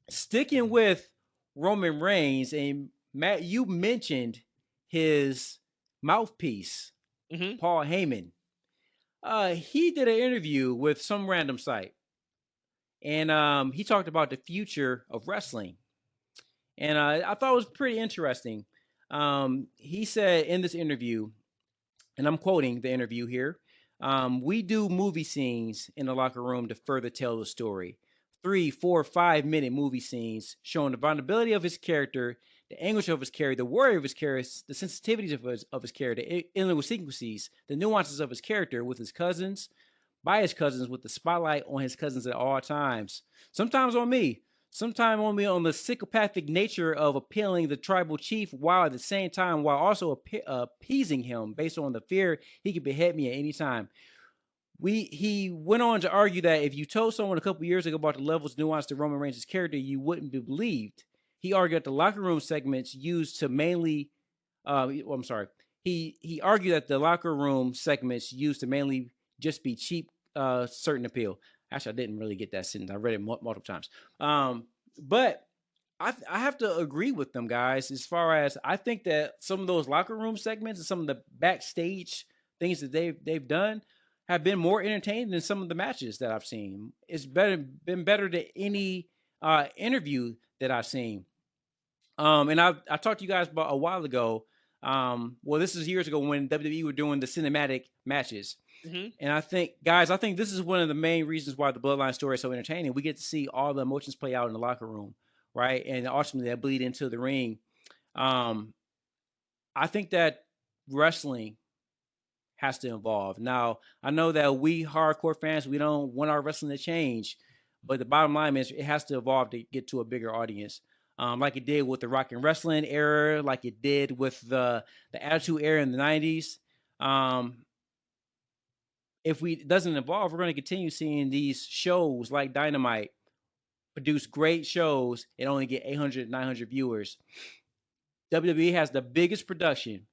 sticking with Roman Reigns, and Matt, you mentioned his mouthpiece, Paul Heyman. He did an interview with some random site, and he talked about the future of wrestling. And I thought it was pretty interesting. He said in this interview, and I'm quoting the interview here, we do movie scenes in the locker room to further tell the story. 3, 4, 5 minute movie scenes showing the vulnerability of his character, the anguish of his character, the worry of his character, the sensitivities of his character, the idiosyncrasies, the nuances of his character with his cousins, by his cousins, with the spotlight on his cousins at all times. Sometimes on me, on the psychopathic nature of appealing the tribal chief, while at the same time, while also appeasing him based on the fear he could behead me at any time. He went on to argue that if you told someone a couple years ago about the levels of nuance to Roman Reigns' character, you wouldn't be believed. He argued that the locker room segments used to mainly, He argued that the locker room segments used to mainly just be cheap, certain appeal. Actually, I didn't really get that sentence. I read it multiple times. But I have to agree with them guys as far as I think that some of those locker room segments and some of the backstage things that they've done have been more entertaining than some of the matches that I've seen. It's been better than any interview that I've seen. And I talked to you guys about a while ago. Well, this is years ago when WWE were doing the cinematic matches. And I think this is one of the main reasons why the Bloodline story is so entertaining. We get to see all the emotions play out in the locker room, right? And ultimately that bleed into the ring. I think that wrestling has to evolve. Now, I know that we hardcore fans, we don't want our wrestling to change, but the bottom line is it has to evolve to get to a bigger audience. Like it did with the rock and wrestling era, like it did with the Attitude era in the 90s. If it doesn't evolve, we're going to continue seeing these shows like Dynamite produce great shows and only get 800, 900 viewers. WWE has the biggest production.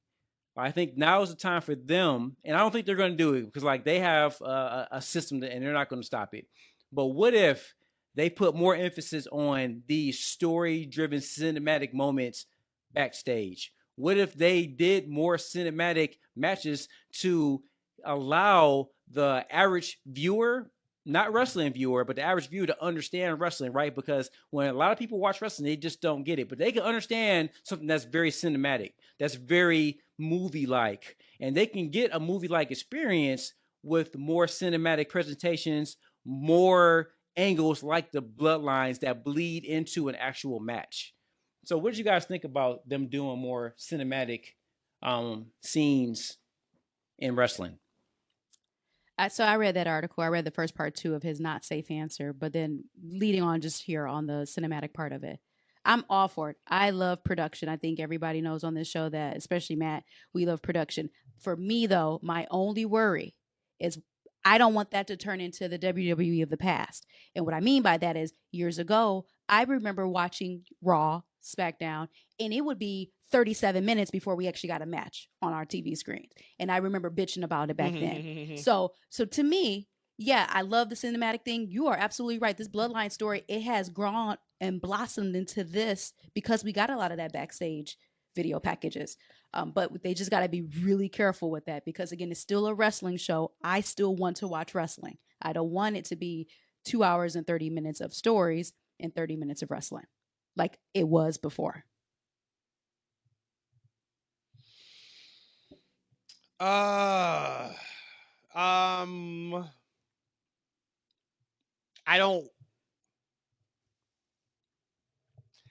I think now is the time for them, and I don't think they're going to do it because like they have a system and they're not going to stop it. But what if they put more emphasis on these story-driven cinematic moments backstage? What if they did more cinematic matches to allow the average viewer, not wrestling viewer, but the average viewer to understand wrestling, right? Because when a lot of people watch wrestling, they just don't get it, but they can understand something that's very cinematic, that's very movie-like, and they can get a movie-like experience with more cinematic presentations, more angles like the bloodlines that bleed into an actual match. So what did you guys think about them doing more cinematic scenes in wrestling? So I read that article. I read the first part too of his not safe answer, but then leading on just here on the cinematic part of it. I'm all for it. I love production. I think everybody knows on this show that, especially Matt, we love production. For me, though, my only worry is I don't want that to turn into the WWE of the past. And what I mean by that is years ago, I remember watching Raw, SmackDown, and it would be 37 minutes before we actually got a match on our TV screens. And I remember bitching about it back then. So to me, yeah, I love the cinematic thing. You are absolutely right. This Bloodline story, it has grown and blossomed into this because we got a lot of that backstage video packages. But they just got to be really careful with that because, again, it's still a wrestling show. I still want to watch wrestling. I don't want it to be 2 hours and 30 minutes of stories and 30 minutes of wrestling like it was before. I don't.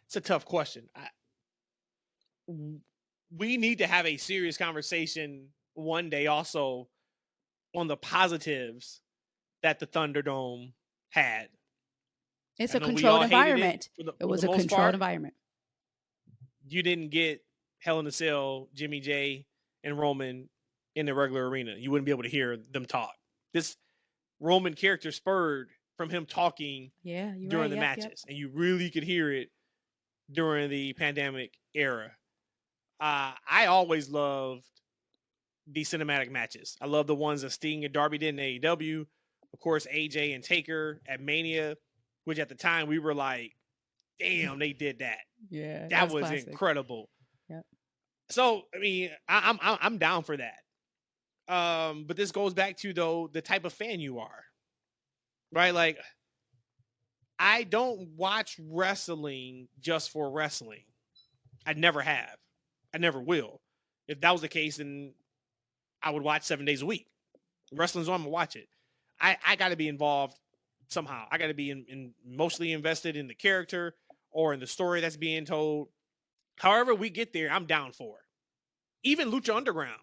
It's a tough question. We need to have a serious conversation one day also on the positives that the Thunderdome had. It's a controlled environment. It was a controlled environment. You didn't get Hell in a Cell, Jimmy J, and Roman in the regular arena. You wouldn't be able to hear them talk. This Roman character spurred from him talking during the matches. And you really could hear it during the pandemic era. I always loved the cinematic matches. I love the ones that Sting and Darby did in AEW. Of course, AJ and Taker at Mania, which at the time we were like, damn, they did that. Yeah, That was classic. incredible. Yep. So, I mean, I'm down for that. But this goes back to, though, the type of fan you are, right? Like, I don't watch wrestling just for wrestling. I never have. I never will. If that was the case, then I would watch 7 days a week. Wrestling's on, I'm gonna watch it. I got to be involved somehow. I got to be in mostly invested in the character or in the story that's being told. However we get there, I'm down for it. Even Lucha Underground,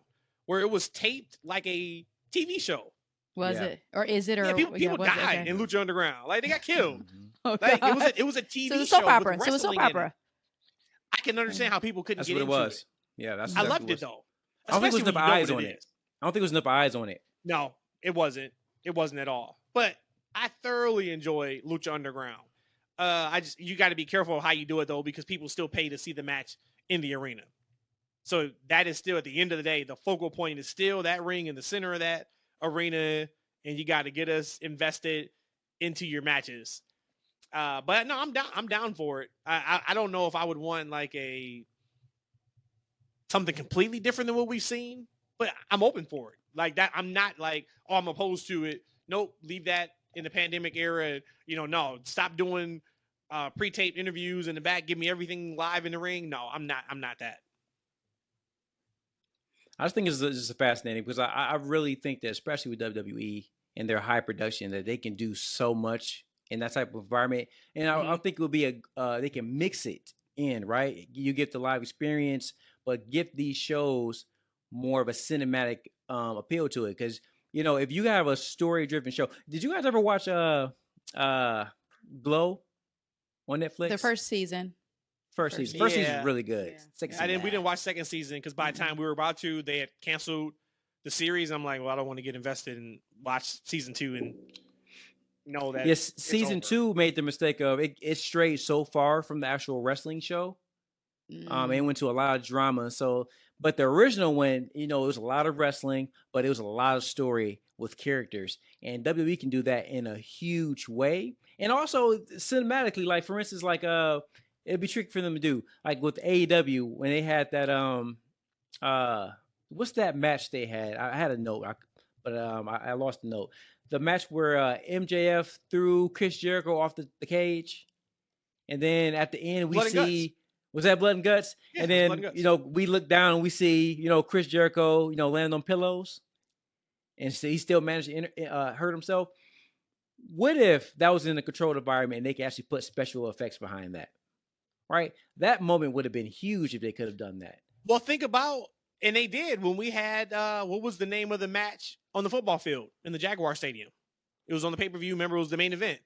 where it was taped like a TV show. Was it? Or is it? Or Yeah, people was it? died Okay. in Lucha Underground. Like, they got killed. Oh, Like, God. it was a TV So it was show soap opera. with So it was soap wrestling in opera. it. I can understand how people couldn't That's get what it into was. Yeah, that's I exactly loved what it, was. though. I don't think it was Especially enough when you know eyes what on it it. is. I don't think it was enough eyes on it. No, it wasn't. It wasn't at all. But I thoroughly enjoy Lucha Underground. You got to be careful of how you do it, though, because people still pay to see the match in the arena. So that is still, at the end of the day, the focal point is still that ring in the center of that arena, and you got to get us invested into your matches. But no, I'm down for it. I don't know if I would want like something completely different than what we've seen, but I'm open for it. Like that, I'm not like, oh, I'm opposed to it. Nope, leave that in the pandemic era. No, stop doing pre-taped interviews in the back. Give me everything live in the ring. No, I'm not that. I just think it's just fascinating because I really think that, especially with WWE and their high production, that they can do so much in that type of environment. And I think it would be they can mix it in, right? You get the live experience, but give these shows more of a cinematic appeal to it. Because, if you have a story-driven show, did you guys ever watch Glow on Netflix? The first season. First season is really good. Yeah. Second season, We didn't watch second season because by the time we were about to, they had canceled the series. I'm like, well, I don't want to get invested and watch season 2 and know that. Yes, season 2 made the mistake of it strayed so far from the actual wrestling show. It went to a lot of drama. So, but the original one, it was a lot of wrestling, but it was a lot of story with characters, and WWE can do that in a huge way, and also cinematically. Like, for instance, like it'd be tricky for them to do, like with AEW when they had that what's that match they had? I had a note, but I lost the note. The match where MJF threw Chris Jericho off the cage, and then at the end we see, was that Blood and Guts? Yeah, and then Blood and Guts. We look down and we see Chris Jericho land on pillows, and so he still managed to hurt himself. What if that was in a controlled environment and they could actually put special effects behind that? Right, that moment would have been huge if they could have done that. Well, think about, and they did when we had what was the name of the match on the football field in the Jaguar Stadium? It was on the pay-per-view. Remember, it was the main event.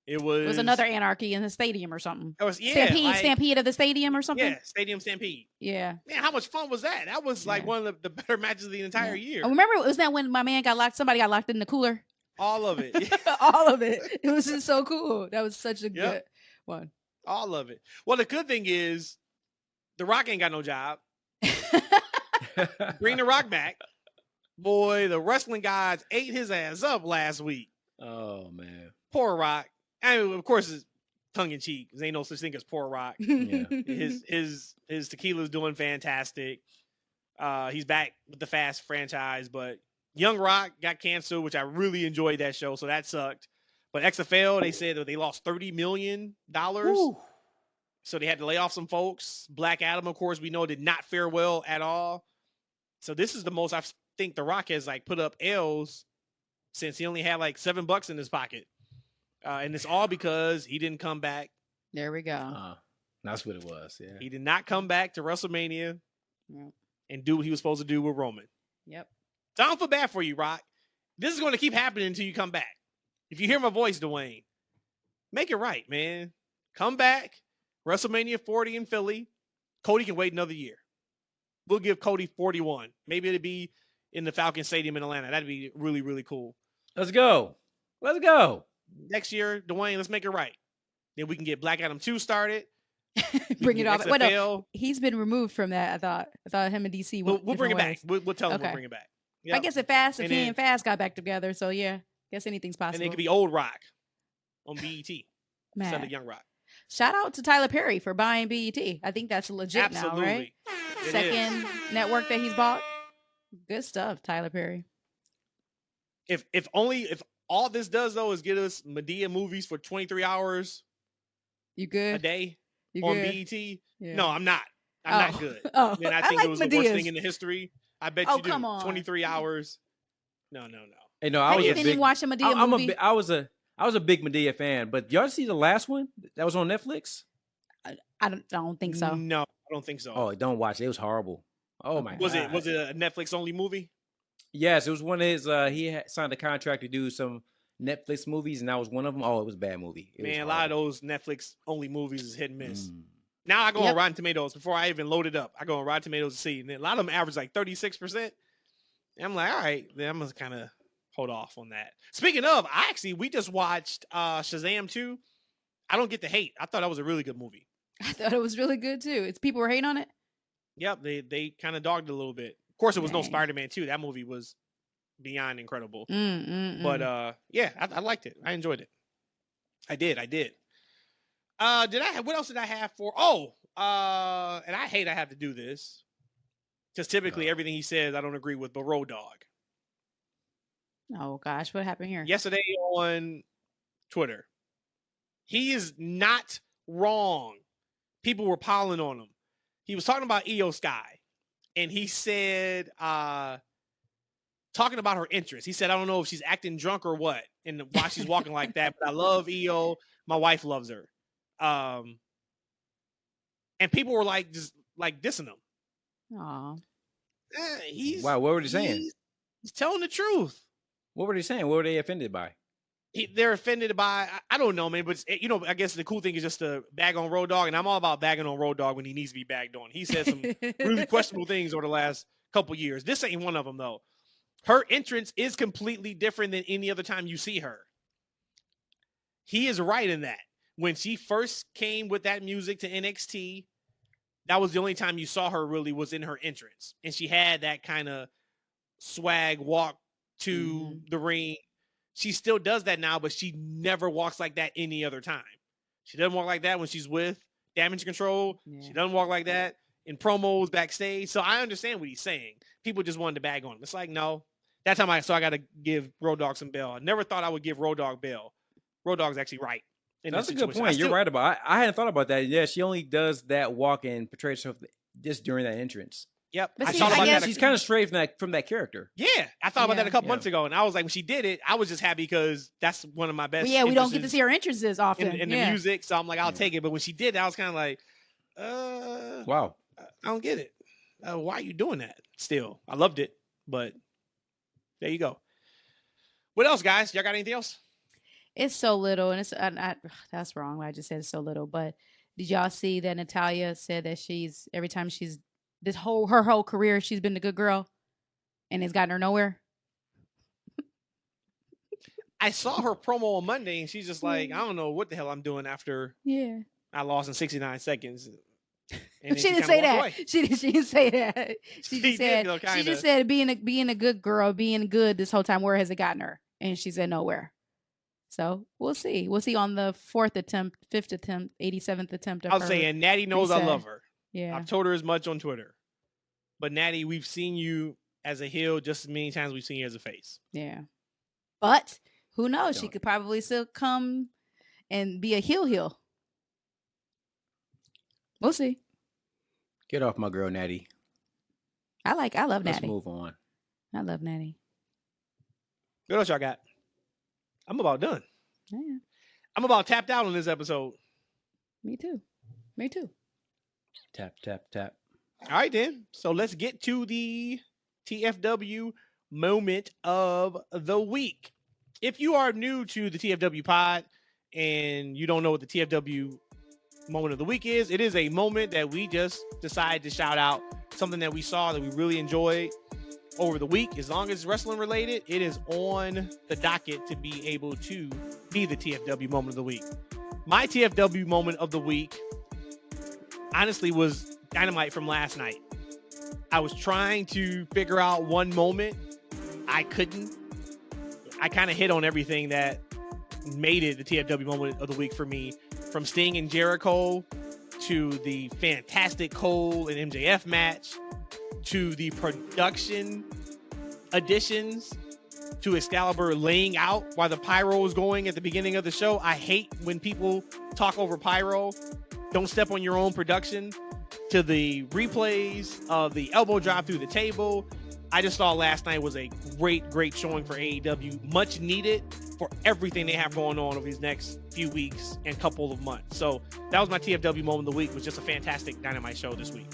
It was another anarchy in the stadium or something. It was Stampede of the stadium or something. Yeah, Stadium Stampede. Yeah. Man, how much fun was that? That was like one of the better matches of the entire year. I remember, was that when my man got locked? Somebody got locked in the cooler. All of it. All of it. It was just so cool. That was such a good one. All of it. Well, the good thing is, The Rock ain't got no job. Bring The Rock back. Boy, the wrestling gods ate his ass up last week. Oh, man. Poor Rock. I mean, of course, it's tongue in cheek. There ain't no such thing as poor Rock. Yeah. His tequila's doing fantastic. He's back with the Fast franchise, but Young Rock got canceled, which I really enjoyed that show, so that sucked. But XFL, they said that they lost $30 million. So they had to lay off some folks. Black Adam, of course, we know did not fare well at all. So this is the most I think The Rock has put up L's since he only had $7 in his pocket. And it's all because he didn't come back. There we go. That's what it was. Yeah. He did not come back to WrestleMania and do what he was supposed to do with Roman. Yep. So I don't feel bad for you, Rock. This is going to keep happening until you come back. If you hear my voice, Dwayne, make it right, man. Come back. WrestleMania 40 in Philly. Cody can wait another year. We'll give Cody 41. Maybe it'll be in the Falcon Stadium in Atlanta. That'd be really, really cool. Let's go. Let's go. Next year, Dwayne, let's make it right. Then we can get Black Adam 2 started. Bring it off. Wait, no, XFL. he's been removed from that. I thought him and DC. We'll went bring it different back. ways. We'll tell him Okay. we'll bring it back. I guess if And he then- and Fast got back together, so yeah, guess anything's possible. And it could be Old Rock on BET instead Man. of Young Rock. Shout out to Tyler Perry for buying BET. I think that's legit Absolutely. now, right? It is. Second network that he's bought. Good stuff, Tyler Perry. If all this does though is get us Medea movies for 23 hours You a good? day You on good? BET, Yeah. no, I'm not. I'm not Oh. good. Oh, And I think like it was the worst Medea's. thing in the history. I bet Oh, you do. come on. 23 hours. No. Hey, no, I Have was you a been big. watching Medea I'm movie? I was a big Medea fan, but y'all see the last one that was on Netflix? I don't think so. No, I don't think so. Oh, don't watch it. It was horrible. Oh my was god. it a Netflix only movie? Yes, it was one of his. He had signed a contract to do some Netflix movies, and that was one of them. Oh, it was a bad movie. It was Man, a lot of horrible. those Netflix only movies is hit and miss. Mm. Now I go Yep. on Rotten Tomatoes before I even load it up. I go on Rotten Tomatoes to see, and a lot of them average like 36%. And I'm like, all right, then I'm gonna kind of hold off on that. Speaking of, we just watched Shazam 2. I don't get the hate. I thought that was a really good movie. I thought it was really good too. It's people were hating on it. Yep, they kind of dogged it a little bit. Of course, it was no Dang. Spider-Man 2. That movie was beyond incredible. But Yeah, I liked it. I enjoyed it. I did. What else did I have for? And I hate I have to do this because typically everything he says I don't agree with. But Road Dogg oh gosh, what happened here? yesterday on Twitter, he is not wrong. People were piling on him. He was talking about Io Sky, and he said, talking about her interest. He said, I don't know if she's acting drunk or what, and why she's walking like that. But I love Io. My wife loves her. And people were like, just like dissing him. Aw. Wow, what were they saying? He's telling the truth. What were they saying? What were they offended by? They're offended by, I don't know, man, but I guess the cool thing is just to bag on Road Dogg, and I'm all about bagging on Road Dogg when he needs to be bagged on. He said some really questionable things over the last couple years. This ain't one of them, though. Her entrance is completely different than any other time you see her. He is right in that. When she first came with that music to NXT, that was the only time you saw her really was in her entrance. And she had that kind of swag walk to the ring. She still does that now, but she never walks like that any other time. She doesn't walk like that when she's with Damage Control. Yeah. She doesn't walk like that in promos backstage. So I understand what he's saying. People just wanted to bag on him. It's like, no. That time I got to give Road Dogg some bail. I never thought I would give Road Dogg bail. Road Dogg's actually right. That's a good point. You're right about. I hadn't thought about that. Yeah, she only does that walk and portrays herself just during that entrance. Yep. But I see, thought I about guess- that. She's kind of straight from that character. Yeah, I thought about that a couple Yeah. months ago, and I was like, when she did it, I was just happy because that's one of my best. Well, yeah, we don't get to entrances see her entrances often. in the yeah. music, so I'm like, I'll Yeah. take it. But when she did, I was kind of like, Wow. I don't get it. Why are you doing that? Still, I loved it, but there you go. What else, guys? Y'all got anything else? It's so little, and it's that's wrong. I just said it's so little. But did y'all see that Natalya said that she's every time she's her whole career she's been the good girl, and it's gotten her nowhere. I saw her promo on Monday, and she's just like, I don't know what the hell I'm doing after Yeah, I lost in 69 seconds. And then she didn't kinda say walked that. away. She didn't say that. She She just did, said though, she kinda. just said being a good girl, being good this whole time. Where has it gotten her? And she said nowhere. So we'll see. We'll see on the 4th attempt, 5th attempt, 87th attempt. Of I'll her. say, and Natty knows I reset. love her. Yeah. I've told her as much on Twitter. But Natty, we've seen you as a heel just as many times we've seen you as a face. Yeah. But who knows? She Don't. could probably still come and be a heel. We'll see. Get off my girl, Natty. I love Let's Natty. move on. I love Natty. What else y'all got? I'm about done. Yeah. I'm about tapped out on this episode. Me too. Tap, tap, tap. All right, then. So let's get to the TFW moment of the week. If you are new to the TFW pod and you don't know what the TFW moment of the week is, it is a moment that we just decided to shout out something that we saw that we really enjoyed over the week. As long as it's wrestling related, it is on the docket to be able to be the TFW moment of the week. My TFW moment of the week honestly was Dynamite from last night. I was trying to figure out one moment. I couldn't. I kind of hit on everything that made it the TFW moment of the week for me, from Sting and Jericho to the fantastic Cole and MJF match to the production additions to Excalibur laying out while the pyro was going at the beginning of the show. I hate when people talk over pyro. Don't step on your own production. To the replays of the elbow drop through the table. I just thought last night was a great showing for AEW. Much needed for everything they have going on over these next few weeks and couple of months. So that was my TFW moment of the week. It was just a fantastic Dynamite show this week.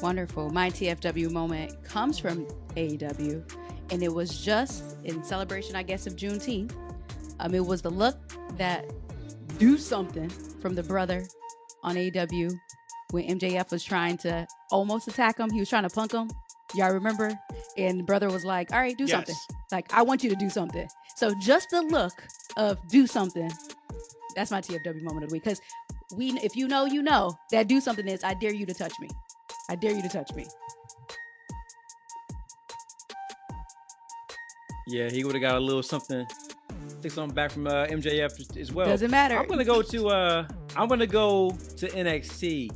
Wonderful. My TFW moment comes from AEW, and it was just in celebration, I guess, of Juneteenth. It was the look that do something from the brother on AEW when MJF was trying to almost attack him. He was trying to punk him. Y'all remember? And the brother was like, all right, do something. Like, I want you to do something. So just the look of do something, that's my TFW moment of the week. Because if you know that do something is, I dare you to touch me. I dare you to touch me. Yeah, he would have got a little something. Take something back from MJF as well. Doesn't matter. I'm gonna go to NXT.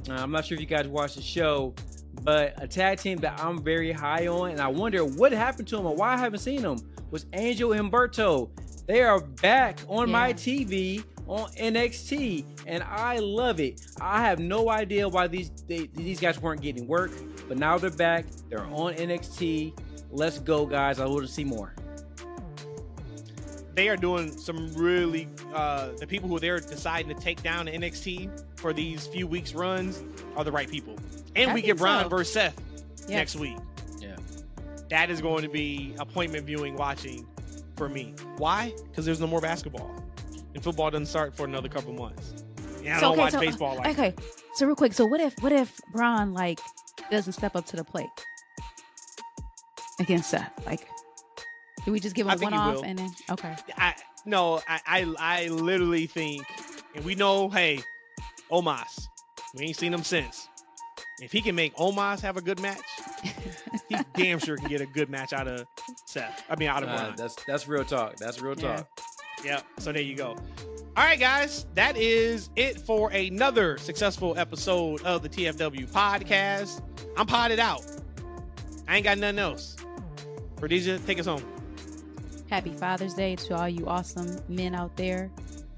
I'm not sure if you guys watched the show, but a tag team that I'm very high on, and I wonder what happened to him or why I haven't seen them, was Angel and Humberto. They are back on my TV on NXT, and I love it. I have no idea why these guys weren't getting work, but now they're back. They're on NXT. Let's go, guys. I want to see more. They are doing some really, the people who they're deciding to take down the NXT for these few weeks runs are the right people. And we get Braun versus Seth next week. Yeah. That is going to be appointment viewing watching for me. Why? Because there's no more basketball. And football doesn't start for another couple months. And I don't watch baseball like that. Okay, so real quick. So what if Braun, like, doesn't step up to the plate against Seth? Like, do we just give him a one-off and then I literally think, and we know, hey, Omos, we ain't seen him since. If he can make Omos have a good match, he damn sure can get a good match out of Seth. I mean, out of Braun. That's real talk. That's real talk. Yeah. So there you go. All right, guys, that is it for another successful episode of the TFW podcast. I'm potted out. I ain't got nothing else. Rhodesia, take us home. Happy Father's Day to all you awesome men out there.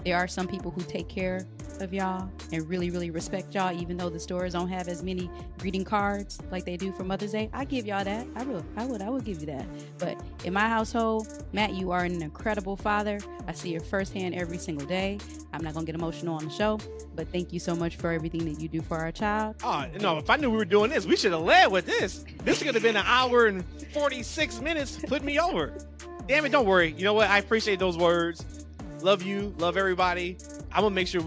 There are some people who take care of y'all and really, really respect y'all, even though the stores don't have as many greeting cards like they do for Mother's Day. I give y'all that. I would give you that. But in my household, Matt, you are an incredible father. I see it firsthand every single day. I'm not gonna get emotional on the show, but thank you so much for everything that you do for our child. Oh no, if I knew we were doing this, we should have led with this. This could have been an hour and 46 minutes to put me over. Damn it, don't worry. You know what? I appreciate those words. Love you. Love everybody. I'm gonna make sure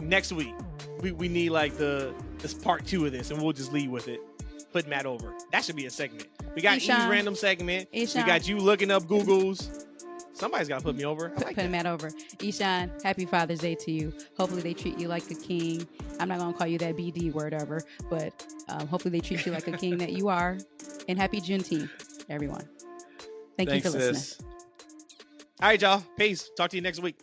next week we need like this part 2 of this, and we'll just lead with it. Put Matt over. That should be a segment. We got E's random segment. We got you looking up Googles. Somebody's got to put me over. I like put Matt over. Eshaun, happy Father's Day to you. Hopefully they treat you like a king. I'm not gonna call you that BD word ever, but hopefully they treat you like a king that you are. And happy Juneteenth, everyone. Thanks you for listening. All right, y'all. Peace. Talk to you next week.